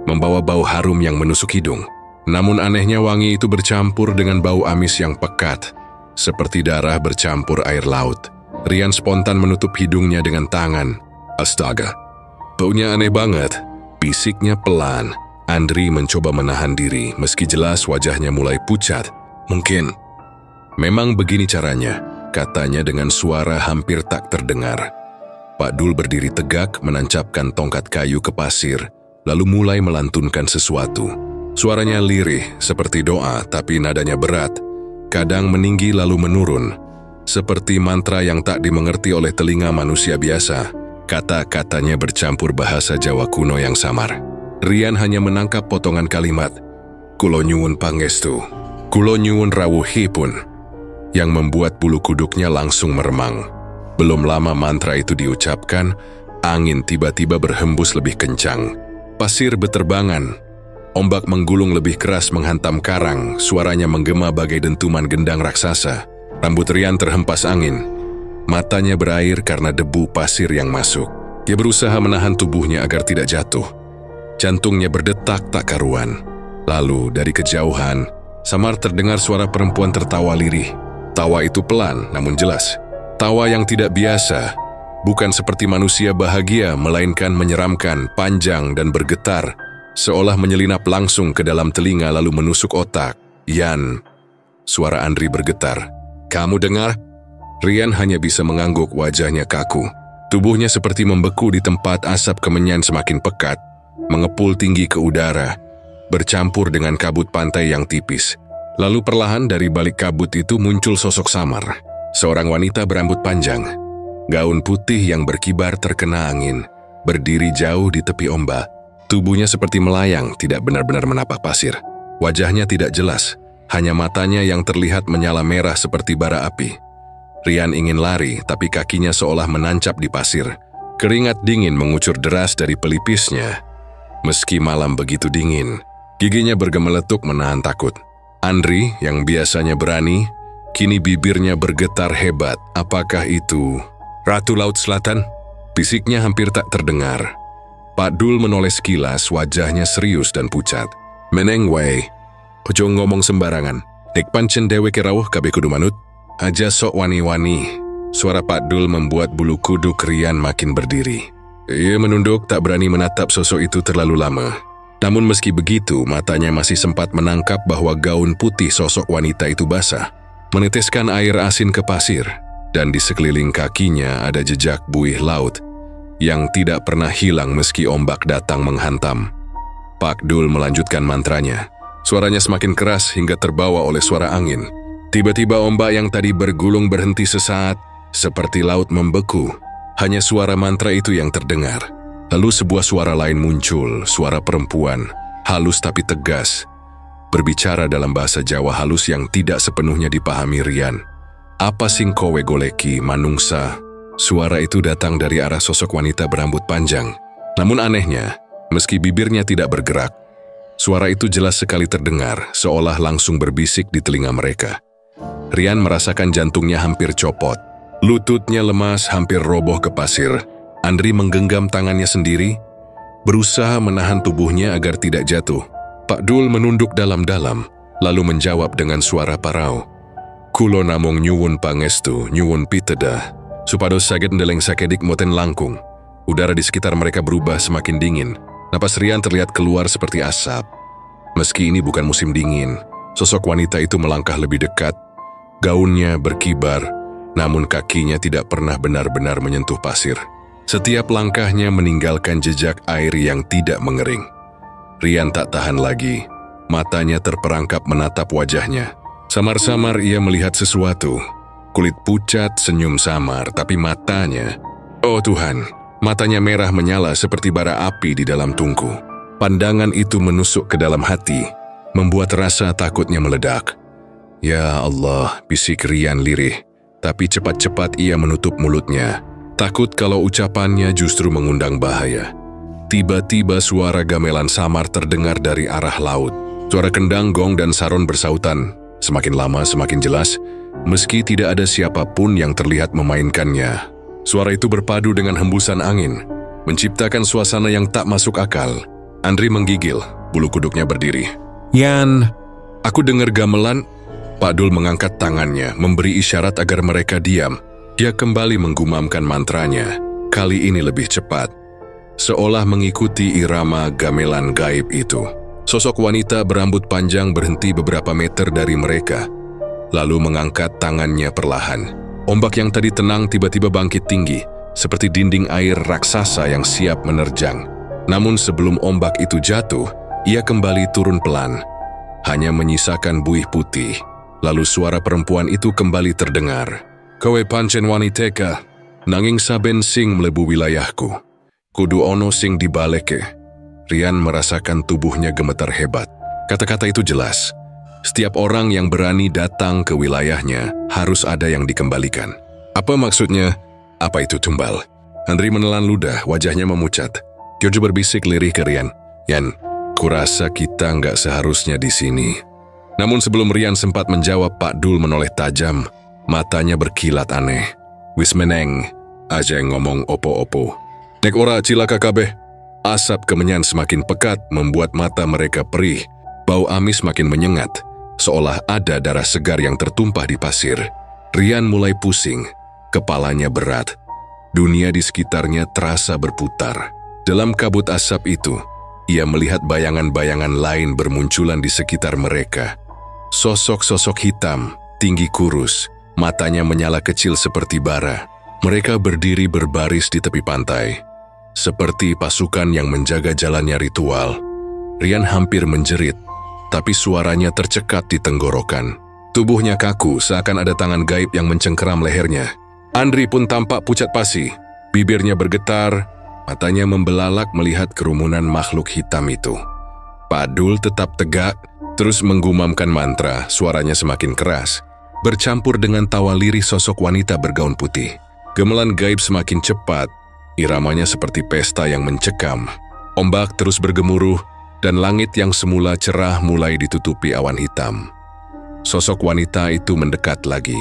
membawa bau harum yang menusuk hidung. Namun anehnya wangi itu bercampur dengan bau amis yang pekat, seperti darah bercampur air laut. Rian spontan menutup hidungnya dengan tangan. Astaga, baunya aneh banget, bisiknya pelan. Andri mencoba menahan diri, meski jelas wajahnya mulai pucat. Memang begini caranya, katanya dengan suara hampir tak terdengar. Pak Dul berdiri tegak menancapkan tongkat kayu ke pasir, lalu mulai melantunkan sesuatu. Suaranya lirih, seperti doa, tapi nadanya berat. Kadang meninggi lalu menurun, seperti mantra yang tak dimengerti oleh telinga manusia biasa. Kata-katanya bercampur bahasa Jawa kuno yang samar. Rian hanya menangkap potongan kalimat, "Kulo nyuwun pangestu, kulo nyuwun rawuhipun," yang membuat bulu kuduknya langsung meremang. Belum lama mantra itu diucapkan, angin tiba-tiba berhembus lebih kencang. Pasir beterbangan, ombak menggulung lebih keras menghantam karang, suaranya menggema bagai dentuman gendang raksasa. Rambut Rian terhempas angin, matanya berair karena debu pasir yang masuk. Dia berusaha menahan tubuhnya agar tidak jatuh. Jantungnya berdetak tak karuan. Lalu dari kejauhan, samar terdengar suara perempuan tertawa lirih. Tawa itu pelan namun jelas. Tawa yang tidak biasa, bukan seperti manusia bahagia, melainkan menyeramkan, panjang dan bergetar, seolah menyelinap langsung ke dalam telinga lalu menusuk otak. "Yan," suara Andri bergetar. "Kamu dengar?" Rian hanya bisa mengangguk, wajahnya kaku. Tubuhnya seperti membeku di tempat asap kemenyan semakin pekat, mengepul tinggi ke udara, bercampur dengan kabut pantai yang tipis. Lalu perlahan dari balik kabut itu muncul sosok samar. Seorang wanita berambut panjang, gaun putih yang berkibar terkena angin, berdiri jauh di tepi ombak. Tubuhnya seperti melayang, tidak benar-benar menapak pasir. Wajahnya tidak jelas, hanya matanya yang terlihat menyala merah seperti bara api. Rian ingin lari, tapi kakinya seolah menancap di pasir. Keringat dingin mengucur deras dari pelipisnya. Meski malam begitu dingin, giginya bergemeletuk menahan takut. Andri, yang biasanya berani, kini bibirnya bergetar hebat. Apakah itu Ratu Laut Selatan? Bisiknya hampir tak terdengar. Pak Dul menoleh sekilas, wajahnya serius dan pucat. "Meneng wae, ojo ngomong sembarangan. Nek pancen dheweke rawuh kabeh kudu manut. Aja sok wani-wani." Suara Pak Dul membuat bulu kuduk Rian makin berdiri. Ia menunduk, tak berani menatap sosok itu terlalu lama. Namun meski begitu, matanya masih sempat menangkap bahwa gaun putih sosok wanita itu basah, meneteskan air asin ke pasir, dan di sekeliling kakinya ada jejak buih laut yang tidak pernah hilang meski ombak datang menghantam. Pak Dul melanjutkan mantranya. Suaranya semakin keras hingga terbawa oleh suara angin. Tiba-tiba ombak yang tadi bergulung berhenti sesaat, seperti laut membeku. Hanya suara mantra itu yang terdengar. Lalu sebuah suara lain muncul, suara perempuan, halus tapi tegas, berbicara dalam bahasa Jawa halus yang tidak sepenuhnya dipahami Rian. "Apa sing kowe goleki, manungsa?" Suara itu datang dari arah sosok wanita berambut panjang. Namun anehnya, meski bibirnya tidak bergerak, suara itu jelas sekali terdengar, seolah langsung berbisik di telinga mereka. Rian merasakan jantungnya hampir copot. Lututnya lemas, hampir roboh ke pasir. Andri menggenggam tangannya sendiri, berusaha menahan tubuhnya agar tidak jatuh. Pak Dul menunduk dalam-dalam, lalu menjawab dengan suara parau. "Kulo namung nyuwun pangestu, nyuwun pitedah, supados saged ndeleng sakedik moten langkung." Udara di sekitar mereka berubah semakin dingin. Napas Rian terlihat keluar seperti asap. Meski ini bukan musim dingin, sosok wanita itu melangkah lebih dekat. Gaunnya berkibar, namun kakinya tidak pernah benar-benar menyentuh pasir. Setiap langkahnya meninggalkan jejak air yang tidak mengering. Rian tak tahan lagi. Matanya terperangkap menatap wajahnya. Samar-samar ia melihat sesuatu. Kulit pucat, senyum samar, tapi matanya... Oh Tuhan, matanya merah menyala seperti bara api di dalam tungku. Pandangan itu menusuk ke dalam hati, membuat rasa takutnya meledak. Ya Allah, bisik Rian lirih, tapi cepat-cepat ia menutup mulutnya. Takut kalau ucapannya justru mengundang bahaya. Tiba-tiba suara gamelan samar terdengar dari arah laut. Suara kendang, gong, dan saron bersautan. Semakin lama semakin jelas, meski tidak ada siapapun yang terlihat memainkannya. Suara itu berpadu dengan hembusan angin, menciptakan suasana yang tak masuk akal. Andri menggigil, bulu kuduknya berdiri. Yan, aku dengar gamelan. Pak Dul mengangkat tangannya, memberi isyarat agar mereka diam. Dia kembali menggumamkan mantranya, kali ini lebih cepat, seolah mengikuti irama gamelan gaib itu. Sosok wanita berambut panjang berhenti beberapa meter dari mereka, lalu mengangkat tangannya perlahan. Ombak yang tadi tenang tiba-tiba bangkit tinggi, seperti dinding air raksasa yang siap menerjang. Namun sebelum ombak itu jatuh, ia kembali turun pelan, hanya menyisakan buih putih. Lalu suara perempuan itu kembali terdengar. Kowe pancen waniteka, nanging saben sing mlebu wilayahku, kudu ono sing dibaleke. Rian merasakan tubuhnya gemetar hebat. Kata-kata itu jelas. Setiap orang yang berani datang ke wilayahnya harus ada yang dikembalikan. Apa maksudnya? Apa itu tumbal? Andri menelan ludah, wajahnya memucat. George berbisik lirih ke Rian. Yan, kurasa kita nggak seharusnya di sini. Namun sebelum Rian sempat menjawab, Pak Dul menoleh tajam. Matanya berkilat aneh. Wis meneng, aja ngomong opo-opo. Nek ora cilaka kabeh. Asap kemenyan semakin pekat membuat mata mereka perih. Bau amis makin menyengat, seolah ada darah segar yang tertumpah di pasir. Rian mulai pusing, kepalanya berat. Dunia di sekitarnya terasa berputar. Dalam kabut asap itu, ia melihat bayangan-bayangan lain bermunculan di sekitar mereka. Sosok-sosok hitam, tinggi kurus, matanya menyala kecil seperti bara. Mereka berdiri berbaris di tepi pantai, seperti pasukan yang menjaga jalannya ritual. Rian hampir menjerit, tapi suaranya tercekat di tenggorokan. Tubuhnya kaku, seakan ada tangan gaib yang mencengkeram lehernya. Andri pun tampak pucat pasi, bibirnya bergetar, matanya membelalak melihat kerumunan makhluk hitam itu. Pak Dul tetap tegak, terus menggumamkan mantra, suaranya semakin keras, bercampur dengan tawa lirih sosok wanita bergaun putih. Gamelan gaib semakin cepat, iramanya seperti pesta yang mencekam. Ombak terus bergemuruh, dan langit yang semula cerah mulai ditutupi awan hitam. Sosok wanita itu mendekat lagi,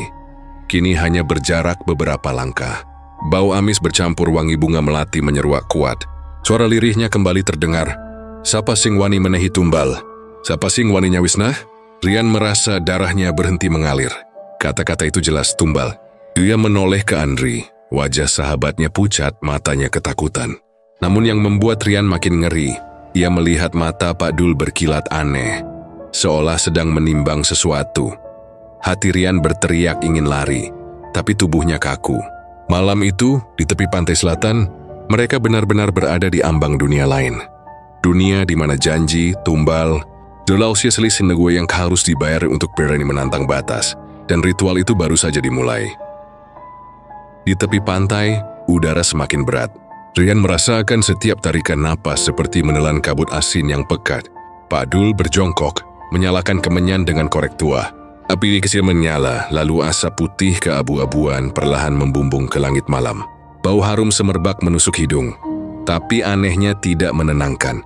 kini hanya berjarak beberapa langkah. Bau amis bercampur wangi bunga melati menyeruak kuat. Suara lirihnya kembali terdengar. Sapa sing wani menehi tumbal? Sapa sing wani nyawisnah? Rian merasa darahnya berhenti mengalir. Kata-kata itu jelas tumbal. Dia menoleh ke Andri. Wajah sahabatnya pucat, matanya ketakutan. Namun yang membuat Rian makin ngeri, ia melihat mata Pak Dul berkilat aneh, seolah sedang menimbang sesuatu. Hati Rian berteriak ingin lari, tapi tubuhnya kaku. Malam itu, di tepi pantai selatan, mereka benar-benar berada di ambang dunia lain. Dunia di mana janji, tumbal, dolausia selisih gue yang harus dibayar untuk berani menantang batas, dan ritual itu baru saja dimulai. Di tepi pantai, udara semakin berat. Rian merasakan setiap tarikan napas seperti menelan kabut asin yang pekat. Pak Dul berjongkok, menyalakan kemenyan dengan korek tua. Api kecil menyala, lalu asap putih keabu-abuan perlahan membumbung ke langit malam. Bau harum semerbak menusuk hidung, tapi anehnya tidak menenangkan.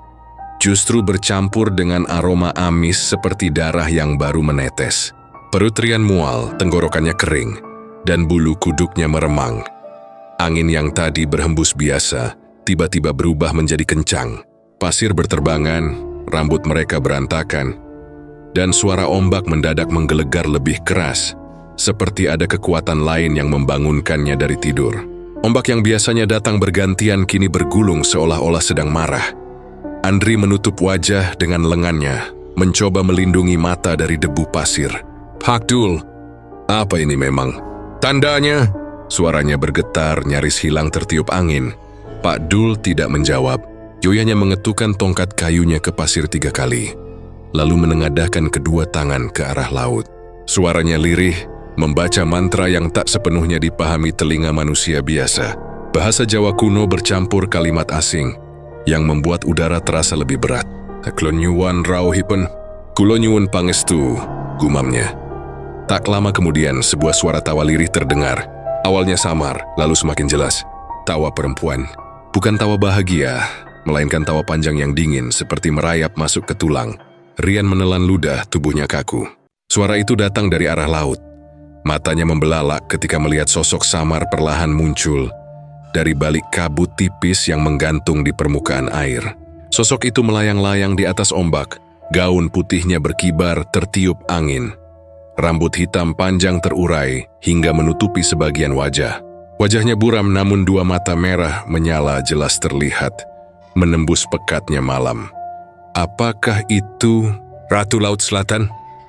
Justru bercampur dengan aroma amis seperti darah yang baru menetes. Perut Rian mual, tenggorokannya kering, dan bulu kuduknya meremang. Angin yang tadi berhembus biasa, tiba-tiba berubah menjadi kencang. Pasir berterbangan, rambut mereka berantakan, dan suara ombak mendadak menggelegar lebih keras, seperti ada kekuatan lain yang membangunkannya dari tidur. Ombak yang biasanya datang bergantian kini bergulung seolah-olah sedang marah. Andri menutup wajah dengan lengannya, mencoba melindungi mata dari debu pasir. Pak Dul, apa ini memang? Tandanya, suaranya bergetar, nyaris hilang tertiup angin. Pak Dul tidak menjawab. Yoyanya mengetukkan tongkat kayunya ke pasir 3 kali, lalu menengadahkan kedua tangan ke arah laut. Suaranya lirih, membaca mantra yang tak sepenuhnya dipahami telinga manusia biasa. Bahasa Jawa kuno bercampur kalimat asing. yang membuat udara terasa lebih berat. "Klonyuan rawuhipun, kulo nyuwun pangestu," gumamnya. Tak lama kemudian sebuah suara tawa lirih terdengar. Awalnya samar, lalu semakin jelas. Tawa perempuan. Bukan tawa bahagia, melainkan tawa panjang yang dingin seperti merayap masuk ke tulang. Rian menelan ludah, tubuhnya kaku. Suara itu datang dari arah laut. Matanya membelalak ketika melihat sosok samar perlahan muncul dari balik kabut tipis yang menggantung di permukaan air. Sosok itu melayang-layang di atas ombak. Gaun putihnya berkibar tertiup angin. Rambut hitam panjang terurai hingga menutupi sebagian wajah. Wajahnya buram namun dua mata merah menyala jelas terlihat, menembus pekatnya malam. "Apakah itu Ratu Laut Selatan?"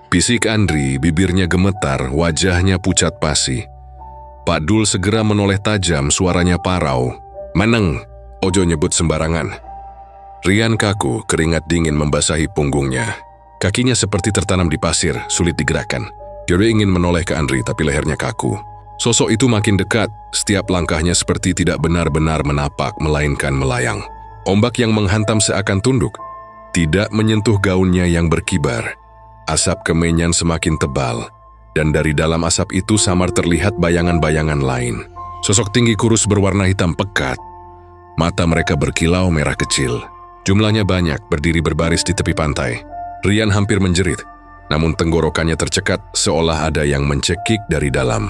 Bisik Andri, bibirnya gemetar, wajahnya pucat pasi. Pak Dul segera menoleh tajam, suaranya parau. "Meneng, ojo nyebut sembarangan." Rian kaku, keringat dingin membasahi punggungnya. Kakinya seperti tertanam di pasir, sulit digerakkan. Dia ingin menoleh ke Andri, tapi lehernya kaku. Sosok itu makin dekat, setiap langkahnya seperti tidak benar-benar menapak, melainkan melayang. Ombak yang menghantam seakan tunduk, tidak menyentuh gaunnya yang berkibar. Asap kemenyan semakin tebal, dan dari dalam asap itu samar terlihat bayangan-bayangan lain. Sosok tinggi kurus berwarna hitam pekat. Mata mereka berkilau merah kecil. Jumlahnya banyak, berdiri berbaris di tepi pantai. Rian hampir menjerit, namun tenggorokannya tercekat seolah ada yang mencekik dari dalam.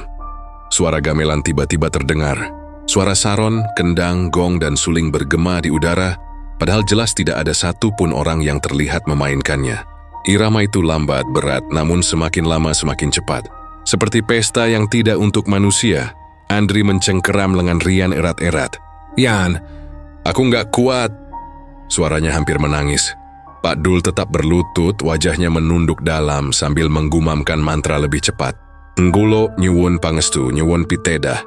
Suara gamelan tiba-tiba terdengar. Suara saron, kendang, gong, dan suling bergema di udara, padahal jelas tidak ada satu pun orang yang terlihat memainkannya. Irama itu lambat, berat, namun semakin lama semakin cepat. Seperti pesta yang tidak untuk manusia, Andri mencengkeram lengan Rian erat-erat. "Yan, aku nggak kuat." Suaranya hampir menangis. Pak Dul tetap berlutut, wajahnya menunduk dalam sambil menggumamkan mantra lebih cepat. "Nggulo nyuwun pangestu, nyuwun piteda."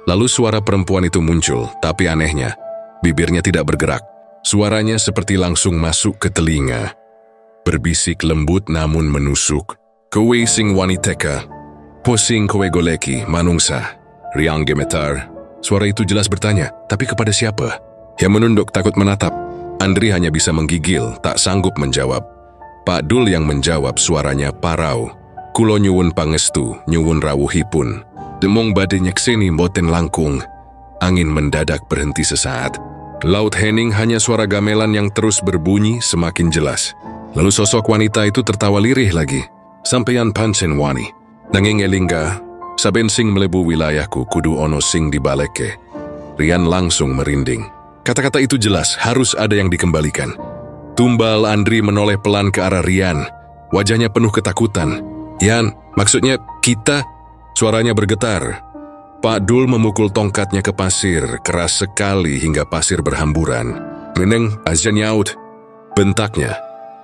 Lalu suara perempuan itu muncul, tapi anehnya, bibirnya tidak bergerak. Suaranya seperti langsung masuk ke telinga. Berbisik lembut namun menusuk. "Kowe sing waniteka, posing kowe goleki, manungsa." Riang gemetar. Suara itu jelas bertanya, tapi kepada siapa? Yang menunduk takut menatap. Andri hanya bisa menggigil, tak sanggup menjawab. Pak Dul yang menjawab, suaranya parau. "Kulo nyuwun pangestu, nyuwun rawuhipun. Demong badhe nyekseni mboten langkung." Angin mendadak berhenti sesaat. Laut hening, hanya suara gamelan yang terus berbunyi semakin jelas. Lalu sosok wanita itu tertawa lirih lagi. "Sampeyan pancen wani. Nanging elingga, saben sing melebu wilayahku kudu ono sing dibaleke." Rian langsung merinding. Kata-kata itu jelas, harus ada yang dikembalikan. Tumbal Andri menoleh pelan ke arah Rian. Wajahnya penuh ketakutan. "Yan, maksudnya kita?" Suaranya bergetar. Pak Dul memukul tongkatnya ke pasir, keras sekali hingga pasir berhamburan. "Meneng, azan yaud," bentaknya.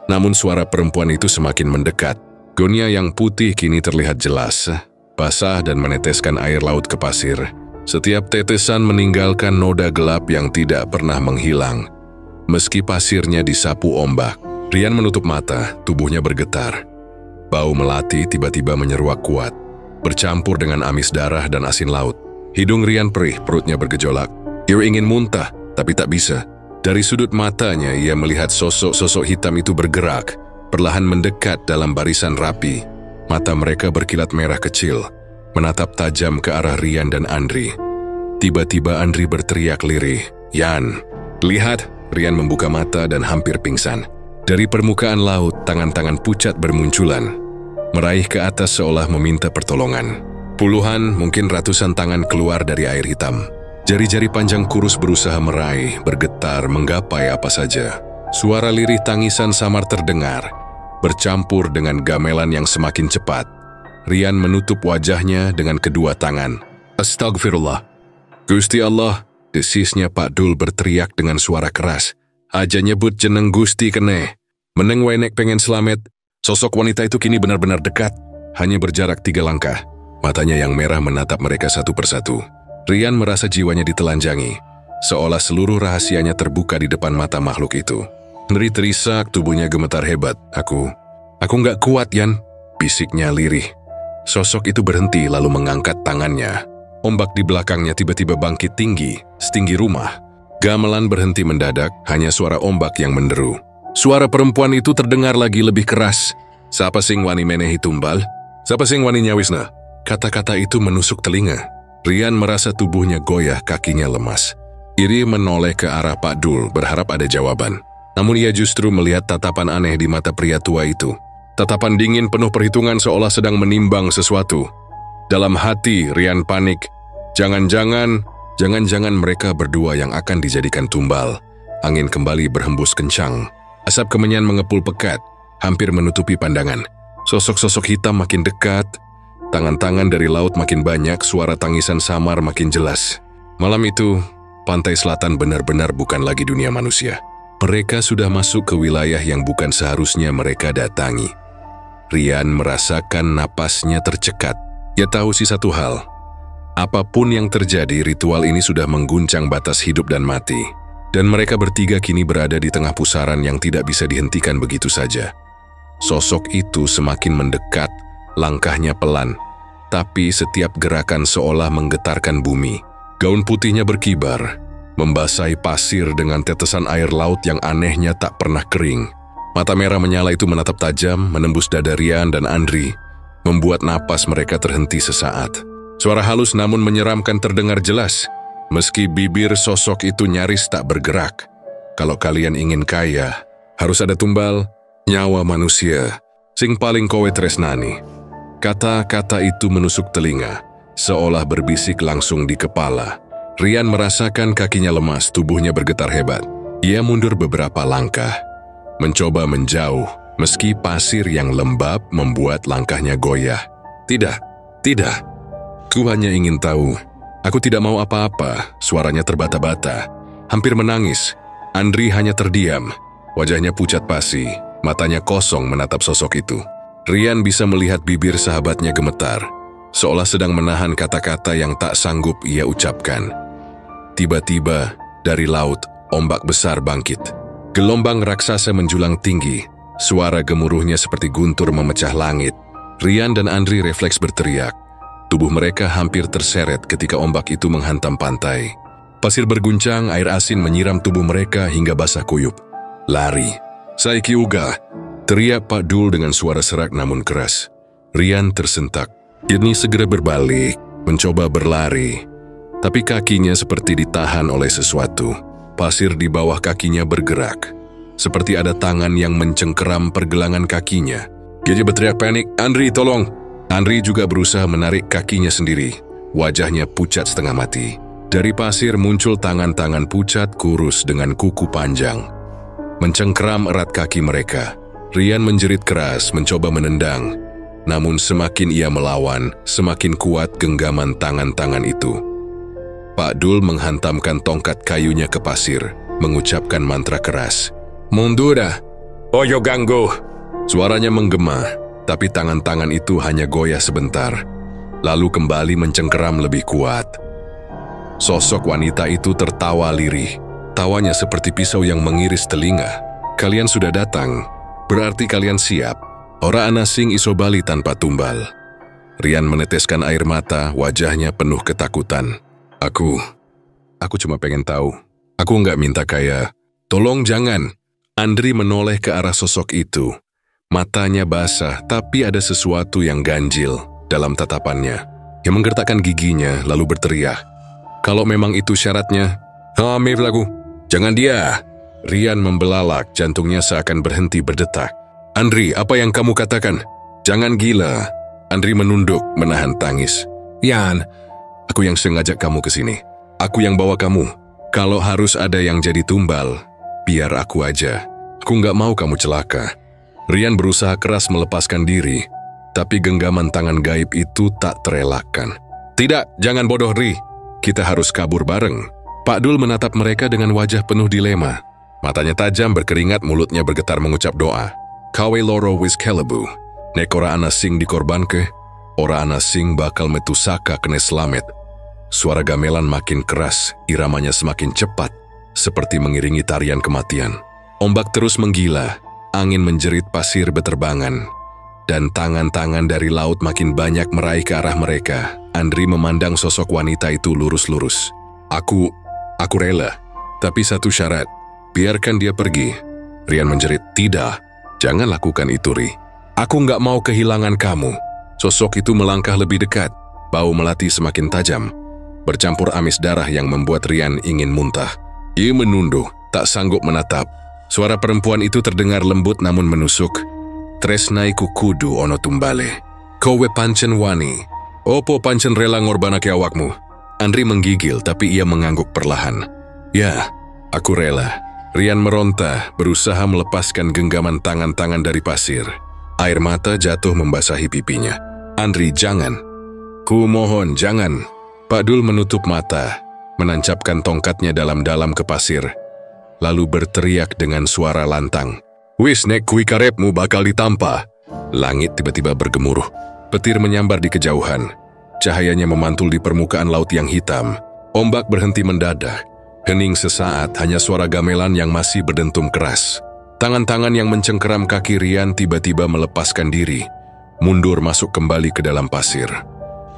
Namun suara perempuan itu semakin mendekat. Gaunnya yang putih kini terlihat jelas, basah dan meneteskan air laut ke pasir. Setiap tetesan meninggalkan noda gelap yang tidak pernah menghilang. Meski pasirnya disapu ombak, Rian menutup mata, tubuhnya bergetar. Bau melati tiba-tiba menyeruak kuat, bercampur dengan amis darah dan asin laut. Hidung Rian perih, perutnya bergejolak. Ia ingin muntah, tapi tak bisa. Dari sudut matanya, ia melihat sosok-sosok hitam itu bergerak, perlahan mendekat dalam barisan rapi. Mata mereka berkilat merah kecil, menatap tajam ke arah Rian dan Andri. Tiba-tiba Andri berteriak lirih, "Yan!" "Lihat!" Rian membuka mata dan hampir pingsan. Dari permukaan laut, tangan-tangan pucat bermunculan, meraih ke atas seolah meminta pertolongan. Puluhan, mungkin ratusan tangan keluar dari air hitam. Jari-jari panjang kurus berusaha meraih, bergetar, menggapai apa saja. Suara lirih tangisan samar terdengar, bercampur dengan gamelan yang semakin cepat. Rian menutup wajahnya dengan kedua tangan. "Astagfirullah. Gusti Allah," desisnya Pak Dul berteriak dengan suara keras. "Aja nyebut jeneng Gusti kene. Meneng wenek pengen selamat." Sosok wanita itu kini benar-benar dekat, hanya berjarak 3 langkah. Matanya yang merah menatap mereka satu persatu. Rian merasa jiwanya ditelanjangi, seolah seluruh rahasianya terbuka di depan mata makhluk itu. Ngeri terisak, tubuhnya gemetar hebat. Aku nggak kuat, Yan," bisiknya lirih. Sosok itu berhenti lalu mengangkat tangannya. Ombak di belakangnya tiba-tiba bangkit tinggi, setinggi rumah. Gamelan berhenti mendadak, hanya suara ombak yang menderu. Suara perempuan itu terdengar lagi lebih keras. "Siapa sing wani menehi tumbal? Siapa sing wani nyawisna?" Kata-kata itu menusuk telinga. Rian merasa tubuhnya goyah, kakinya lemas. Iri menoleh ke arah Pak Dul, berharap ada jawaban. Namun ia justru melihat tatapan aneh di mata pria tua itu. Tatapan dingin penuh perhitungan seolah sedang menimbang sesuatu. Dalam hati, Rian panik. Jangan-jangan mereka berdua yang akan dijadikan tumbal. Angin kembali berhembus kencang. Asap kemenyan mengepul pekat, hampir menutupi pandangan. Sosok-sosok hitam makin dekat. Tangan-tangan dari laut makin banyak, suara tangisan samar makin jelas. Malam itu, pantai selatan benar-benar bukan lagi dunia manusia. Mereka sudah masuk ke wilayah yang bukan seharusnya mereka datangi. Rian merasakan napasnya tercekat. Ia tahu sih satu hal. Apapun yang terjadi, ritual ini sudah mengguncang batas hidup dan mati. Dan mereka bertiga kini berada di tengah pusaran yang tidak bisa dihentikan begitu saja. Sosok itu semakin mendekat, langkahnya pelan. Tapi setiap gerakan seolah menggetarkan bumi. Gaun putihnya berkibar, membasahi pasir dengan tetesan air laut yang anehnya tak pernah kering. Mata merah menyala itu menatap tajam, menembus dada Rian dan Andri, membuat napas mereka terhenti sesaat. Suara halus namun menyeramkan terdengar jelas, meski bibir sosok itu nyaris tak bergerak. "Kalau kalian ingin kaya, harus ada tumbal, nyawa manusia, sing paling kowe tresnani." Kata-kata itu menusuk telinga, seolah berbisik langsung di kepala. Rian merasakan kakinya lemas, tubuhnya bergetar hebat. Ia mundur beberapa langkah, mencoba menjauh, meski pasir yang lembab membuat langkahnya goyah. Tidak. Ku hanya ingin tahu. Aku tidak mau apa-apa." Suaranya terbata-bata, hampir menangis. Andri hanya terdiam, wajahnya pucat pasi, matanya kosong menatap sosok itu. Rian bisa melihat bibir sahabatnya gemetar, seolah sedang menahan kata-kata yang tak sanggup ia ucapkan. Tiba-tiba, dari laut, ombak besar bangkit. Gelombang raksasa menjulang tinggi, suara gemuruhnya seperti guntur memecah langit. Rian dan Andri refleks berteriak. Tubuh mereka hampir terseret ketika ombak itu menghantam pantai. Pasir berguncang, air asin menyiram tubuh mereka hingga basah kuyup. "Lari! Saiki uga!" teriak Pak Dul dengan suara serak namun keras. Rian tersentak. Kini segera berbalik, mencoba berlari. Tapi kakinya seperti ditahan oleh sesuatu. Pasir di bawah kakinya bergerak, seperti ada tangan yang mencengkeram pergelangan kakinya. Dia berteriak panik, "Andri, tolong!" Andri juga berusaha menarik kakinya sendiri. Wajahnya pucat setengah mati. Dari pasir muncul tangan-tangan pucat kurus dengan kuku panjang, mencengkeram erat kaki mereka. Rian menjerit keras, mencoba menendang. Namun semakin ia melawan, semakin kuat genggaman tangan-tangan itu. Pak Dul menghantamkan tongkat kayunya ke pasir, mengucapkan mantra keras. "Mundur dah! Oyo ganggu!" Suaranya menggema. Tapi tangan-tangan itu hanya goyah sebentar, lalu kembali mencengkeram lebih kuat. Sosok wanita itu tertawa lirih. Tawanya seperti pisau yang mengiris telinga. "Kalian sudah datang, berarti kalian siap. Ora ana sing iso bali tanpa tumbal." Rian meneteskan air mata, wajahnya penuh ketakutan. Aku cuma pengen tahu. Aku nggak minta kaya. Tolong jangan." Andri menoleh ke arah sosok itu. Matanya basah, tapi ada sesuatu yang ganjil dalam tatapannya. Yang menggertakkan giginya, lalu berteriak. "Kalau memang itu syaratnya, Hamir lagu, jangan dia!" Rian membelalak, jantungnya seakan berhenti berdetak. "Andri, apa yang kamu katakan? Jangan gila." Andri menunduk, menahan tangis. "Yan, aku yang sengaja kamu ke sini. Aku yang bawa kamu. Kalau harus ada yang jadi tumbal, biar aku aja. Aku nggak mau kamu celaka." Rian berusaha keras melepaskan diri, tapi genggaman tangan gaib itu tak terelakkan. "Tidak, jangan bodoh Ri. Kita harus kabur bareng." Pak Dul menatap mereka dengan wajah penuh dilema. Matanya tajam berkeringat, mulutnya bergetar mengucap doa. "Kawe loro wis kelebu. Nek ora ana sing dikorbanke, ora ana sing bakal metu saka kene slamet." Suara gamelan makin keras, iramanya semakin cepat, seperti mengiringi tarian kematian. Ombak terus menggila. Angin menjerit pasir beterbangan, dan tangan-tangan dari laut makin banyak meraih ke arah mereka. Andri memandang sosok wanita itu lurus-lurus. Aku rela. Tapi satu syarat, biarkan dia pergi. Rian menjerit, tidak, jangan lakukan itu, Ri. Aku nggak mau kehilangan kamu. Sosok itu melangkah lebih dekat, bau melati semakin tajam, bercampur amis darah yang membuat Rian ingin muntah. Ia menunduk, tak sanggup menatap. Suara perempuan itu terdengar lembut namun menusuk. Tresnaiku kudu ono tumbale. Kowe pancen wani. Opo pancen rela ngorbanake awakmu? Andri menggigil tapi ia mengangguk perlahan. Ya, aku rela. Rian meronta, berusaha melepaskan genggaman tangan-tangan dari pasir. Air mata jatuh membasahi pipinya. Andri, jangan. Ku mohon, jangan. Pak Dul menutup mata, menancapkan tongkatnya dalam-dalam ke pasir, lalu berteriak dengan suara lantang. Wis nek kui karepmu bakal ditampa. Langit tiba-tiba bergemuruh. Petir menyambar di kejauhan. Cahayanya memantul di permukaan laut yang hitam. Ombak berhenti mendadak. Hening sesaat, hanya suara gamelan yang masih berdentum keras. Tangan-tangan yang mencengkeram kaki Rian tiba-tiba melepaskan diri, mundur masuk kembali ke dalam pasir.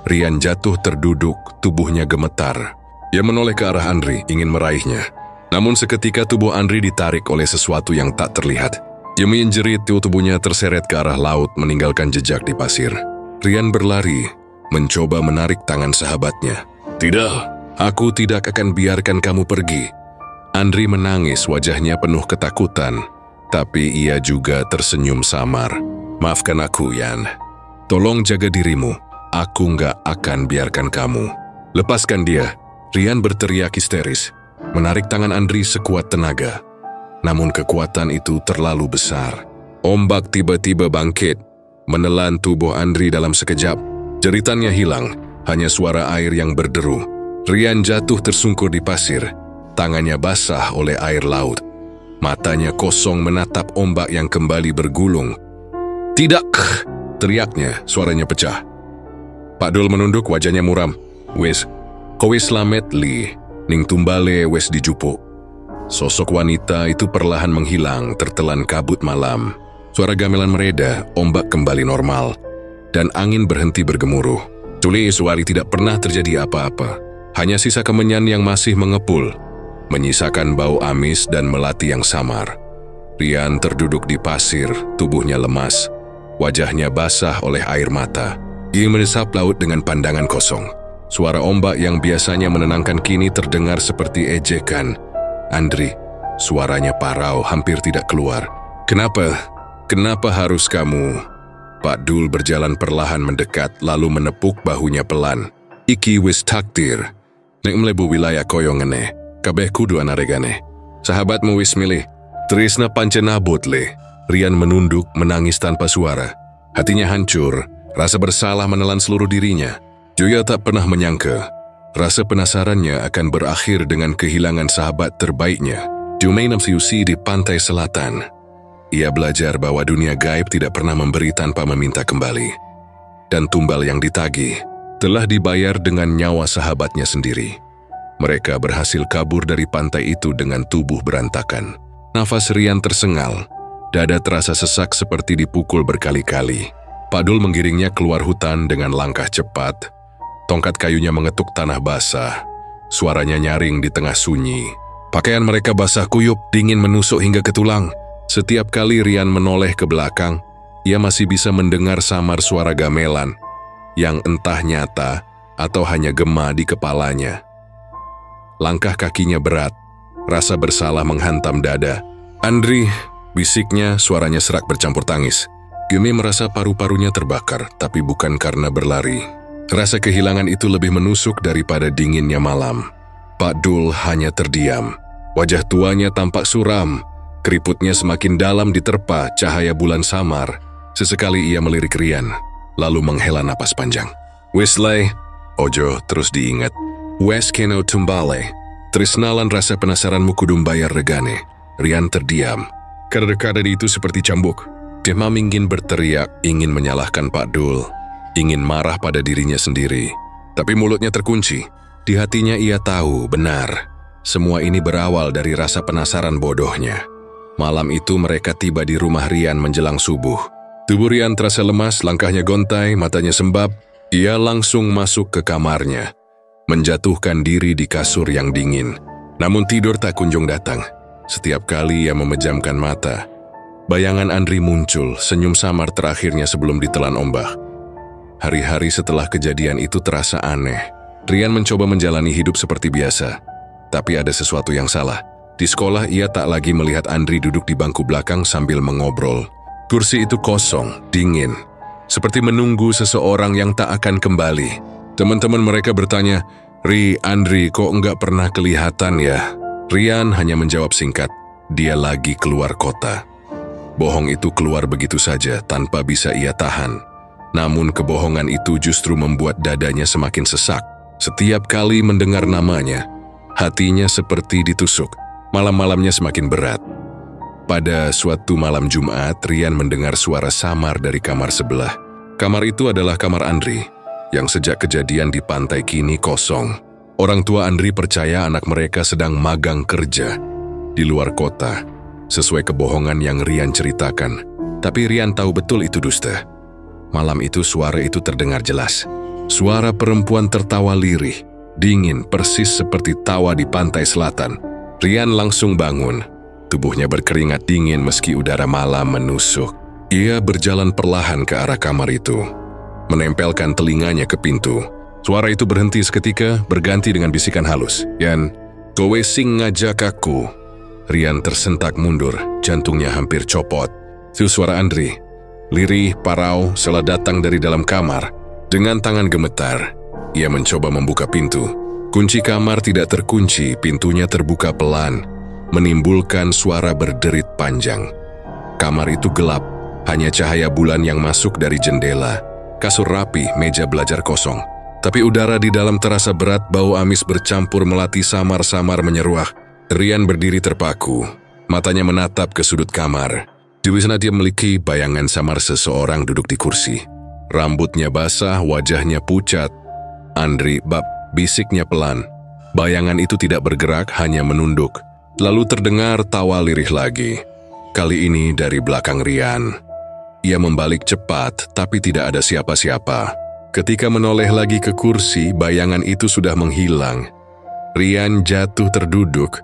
Rian jatuh terduduk, tubuhnya gemetar. Ia menoleh ke arah Andri, ingin meraihnya. Namun seketika tubuh Andri ditarik oleh sesuatu yang tak terlihat. Ia menjerit, tubuhnya terseret ke arah laut, meninggalkan jejak di pasir. Rian berlari, mencoba menarik tangan sahabatnya. Tidak, aku tidak akan biarkan kamu pergi. Andri menangis, wajahnya penuh ketakutan. Tapi ia juga tersenyum samar. Maafkan aku, Yan. Tolong jaga dirimu. Aku nggak akan biarkan kamu. Lepaskan dia. Rian berteriak histeris, menarik tangan Andri sekuat tenaga. Namun kekuatan itu terlalu besar. Ombak tiba-tiba bangkit, menelan tubuh Andri dalam sekejap. Jeritannya hilang, hanya suara air yang berderu. Rian jatuh tersungkur di pasir, tangannya basah oleh air laut. Matanya kosong menatap ombak yang kembali bergulung. Tidak, teriaknya, suaranya pecah. Pak Dul menunduk, wajahnya muram. Wes, kowe slamet li, ning tumbale wes dijupuk. Sosok wanita itu perlahan menghilang, tertelan kabut malam. Suara gamelan mereda, ombak kembali normal, dan angin berhenti bergemuruh. Tuli Iswari tidak pernah terjadi apa-apa. Hanya sisa kemenyan yang masih mengepul, menyisakan bau amis dan melati yang samar. Rian terduduk di pasir, tubuhnya lemas, wajahnya basah oleh air mata. Ia mendesap laut dengan pandangan kosong. Suara ombak yang biasanya menenangkan kini terdengar seperti ejekan. Andri, suaranya parau, hampir tidak keluar. Kenapa? Kenapa harus kamu? Pak Dul berjalan perlahan mendekat, lalu menepuk bahunya pelan. Iki wis takdir. Nek mlebu wilayah koyo ngene, kabeh kudu anaregane. Sahabatmu wis milih. Trisna pancen abot le. Rian menunduk, menangis tanpa suara. Hatinya hancur, rasa bersalah menelan seluruh dirinya. Juga tak pernah menyangka, rasa penasarannya akan berakhir dengan kehilangan sahabat terbaiknya. Jumain Namsiusi di pantai selatan. Ia belajar bahwa dunia gaib tidak pernah memberi tanpa meminta kembali. Dan tumbal yang ditagih telah dibayar dengan nyawa sahabatnya sendiri. Mereka berhasil kabur dari pantai itu dengan tubuh berantakan. Nafas Rian tersengal, dada terasa sesak seperti dipukul berkali-kali. Pak Dul menggiringnya keluar hutan dengan langkah cepat. Tongkat kayunya mengetuk tanah basah. Suaranya nyaring di tengah sunyi. Pakaian mereka basah kuyup, dingin menusuk hingga ke tulang. Setiap kali Rian menoleh ke belakang, ia masih bisa mendengar samar suara gamelan yang entah nyata atau hanya gema di kepalanya. Langkah kakinya berat, rasa bersalah menghantam dada. Andri, bisiknya, suaranya serak bercampur tangis. Gemi merasa paru-parunya terbakar, tapi bukan karena berlari. Rasa kehilangan itu lebih menusuk daripada dinginnya malam. Pak Dul hanya terdiam. Wajah tuanya tampak suram. Keriputnya semakin dalam diterpa cahaya bulan samar. Sesekali ia melirik Rian, lalu menghela napas panjang. Wisley, ojo terus diingat. Wes keno tumbale. Trisnalan rasa penasaranmu kudum bayar regane. Rian terdiam. Kada-kada itu seperti cambuk. Dia ingin berteriak, ingin menyalahkan Pak Dul, ingin marah pada dirinya sendiri. Tapi mulutnya terkunci. Di hatinya ia tahu, benar. Semua ini berawal dari rasa penasaran bodohnya. Malam itu mereka tiba di rumah Rian menjelang subuh. Tubuh Rian terasa lemas, langkahnya gontai, matanya sembab. Ia langsung masuk ke kamarnya, menjatuhkan diri di kasur yang dingin. Namun tidur tak kunjung datang. Setiap kali ia memejamkan mata, bayangan Andri muncul, senyum samar terakhirnya sebelum ditelan ombak. Hari-hari setelah kejadian itu terasa aneh. Rian mencoba menjalani hidup seperti biasa. Tapi ada sesuatu yang salah. Di sekolah ia tak lagi melihat Andri duduk di bangku belakang sambil mengobrol. Kursi itu kosong, dingin. Seperti menunggu seseorang yang tak akan kembali. Teman-teman mereka bertanya, "Ri, Andri kok enggak pernah kelihatan ya?" Rian hanya menjawab singkat, "Dia lagi keluar kota." Bohong itu keluar begitu saja tanpa bisa ia tahan. Namun kebohongan itu justru membuat dadanya semakin sesak. Setiap kali mendengar namanya, hatinya seperti ditusuk. Malam-malamnya semakin berat. Pada suatu malam Jumat, Rian mendengar suara samar dari kamar sebelah. Kamar itu adalah kamar Andri, yang sejak kejadian di pantai kini kosong. Orang tua Andri percaya anak mereka sedang magang kerja di luar kota, sesuai kebohongan yang Rian ceritakan. Tapi Rian tahu betul itu dusta. Malam itu suara itu terdengar jelas. Suara perempuan tertawa lirih, dingin persis seperti tawa di pantai selatan. Rian langsung bangun. Tubuhnya berkeringat dingin meski udara malam menusuk. Ia berjalan perlahan ke arah kamar itu, menempelkan telinganya ke pintu. Suara itu berhenti seketika, berganti dengan bisikan halus. "Yan, kowe sing ngajak aku." Rian tersentak mundur, jantungnya hampir copot. Itu suara Andri. Lirih, parau, setelah datang dari dalam kamar. Dengan tangan gemetar, ia mencoba membuka pintu. Kunci kamar tidak terkunci, pintunya terbuka pelan, menimbulkan suara berderit panjang. Kamar itu gelap, hanya cahaya bulan yang masuk dari jendela. Kasur rapi, meja belajar kosong. Tapi udara di dalam terasa berat, bau amis bercampur melati samar-samar menyeruak. Rian berdiri terpaku, matanya menatap ke sudut kamar. Di sana dia memiliki bayangan samar seseorang duduk di kursi. Rambutnya basah, wajahnya pucat. "Andri, bab," bisiknya pelan. Bayangan itu tidak bergerak, hanya menunduk. Lalu terdengar tawa lirih lagi. Kali ini dari belakang Rian. Ia membalik cepat, tapi tidak ada siapa-siapa. Ketika menoleh lagi ke kursi, bayangan itu sudah menghilang. Rian jatuh terduduk.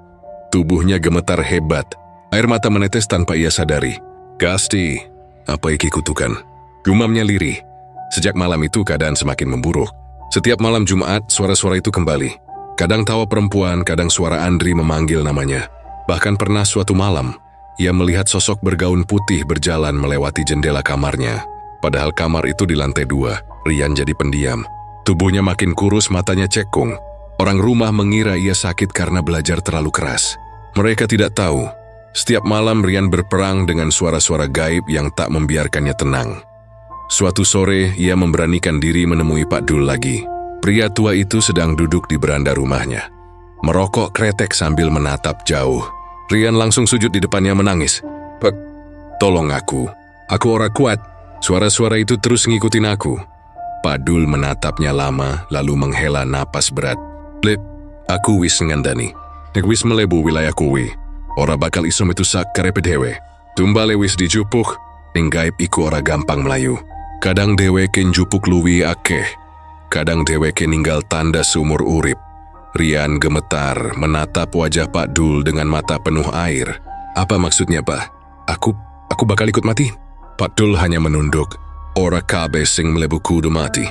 Tubuhnya gemetar hebat. Air mata menetes tanpa ia sadari. "Gasti, apa iki kutukan?" Gumamnya lirih. Sejak malam itu keadaan semakin memburuk. Setiap malam Jumat, suara-suara itu kembali. Kadang tawa perempuan, kadang suara Andri memanggil namanya. Bahkan pernah suatu malam, ia melihat sosok bergaun putih berjalan melewati jendela kamarnya. Padahal kamar itu di lantai 2, Rian jadi pendiam. Tubuhnya makin kurus, matanya cekung. Orang rumah mengira ia sakit karena belajar terlalu keras. Mereka tidak tahu, setiap malam Rian berperang dengan suara-suara gaib yang tak membiarkannya tenang. Suatu sore, ia memberanikan diri menemui Pak Dul lagi. Pria tua itu sedang duduk di beranda rumahnya, merokok kretek sambil menatap jauh. Rian langsung sujud di depannya menangis. "Pak, tolong aku ora kuat." Suara-suara itu terus ngikutin aku. Pak Dul menatapnya lama, lalu menghela napas berat. "Lep, aku wis ngandani. Nek wis melebu wilayah kuwi. Ora bakal iso metu sak karepe dhewe. Tumbale wis dijupuk, ning gaib iku ora gampang melayu. Kadang dheweke njupuk luwi akeh, kadang dheweke ninggal tanda seumur urip." Rian gemetar menatap wajah Pak Dul dengan mata penuh air. "Apa maksudnya, Pak? Aku bakal ikut mati?" Pak Dul hanya menunduk. "Ora kabeh sing mlebu kudu mati.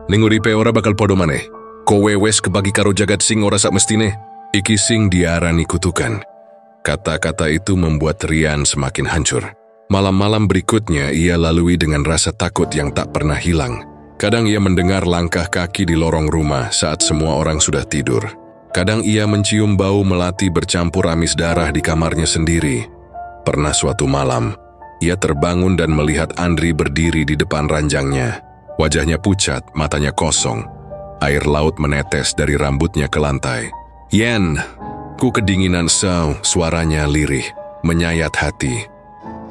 Ning uripe ora bakal podo maneh. Kowe wes kebagi karo jagat sing ora sak mestine. Iki sing diarani kutukan." Kata-kata itu membuat Rian semakin hancur. Malam-malam berikutnya ia lalui dengan rasa takut yang tak pernah hilang. Kadang ia mendengar langkah kaki di lorong rumah saat semua orang sudah tidur. Kadang ia mencium bau melati bercampur amis darah di kamarnya sendiri. Pernah suatu malam, ia terbangun dan melihat Andri berdiri di depan ranjangnya. Wajahnya pucat, matanya kosong. Air laut menetes dari rambutnya ke lantai. "Yen, ku kedinginan suaranya lirih, menyayat hati.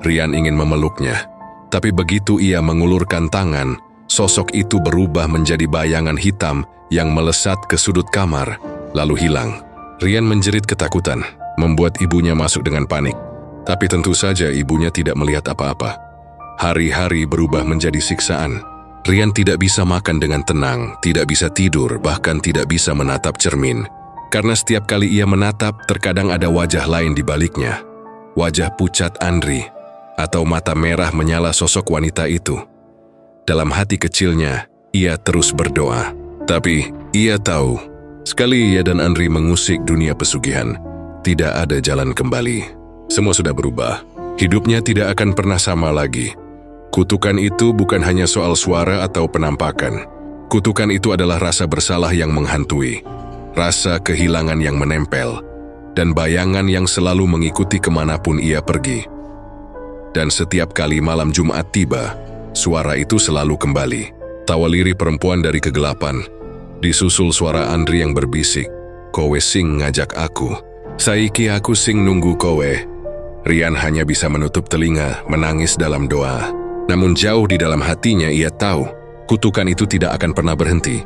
Rian ingin memeluknya, tapi begitu ia mengulurkan tangan, sosok itu berubah menjadi bayangan hitam yang melesat ke sudut kamar, lalu hilang. Rian menjerit ketakutan, membuat ibunya masuk dengan panik. Tapi tentu saja ibunya tidak melihat apa-apa. Hari-hari berubah menjadi siksaan. Rian tidak bisa makan dengan tenang, tidak bisa tidur, bahkan tidak bisa menatap cermin. Karena setiap kali ia menatap, terkadang ada wajah lain di baliknya. Wajah pucat Andri, atau mata merah menyala sosok wanita itu. Dalam hati kecilnya, ia terus berdoa. Tapi, ia tahu, sekali ia dan Andri mengusik dunia pesugihan, tidak ada jalan kembali. Semua sudah berubah. Hidupnya tidak akan pernah sama lagi. Kutukan itu bukan hanya soal suara atau penampakan. Kutukan itu adalah rasa bersalah yang menghantui, rasa kehilangan yang menempel, dan bayangan yang selalu mengikuti kemanapun ia pergi. Dan setiap kali malam Jumat tiba, suara itu selalu kembali. Tawa lirih perempuan dari kegelapan, disusul suara Andri yang berbisik, "Kowe sing ngajak aku. Saiki aku sing nunggu kowe." Rian hanya bisa menutup telinga, menangis dalam doa. Namun jauh di dalam hatinya ia tahu, kutukan itu tidak akan pernah berhenti.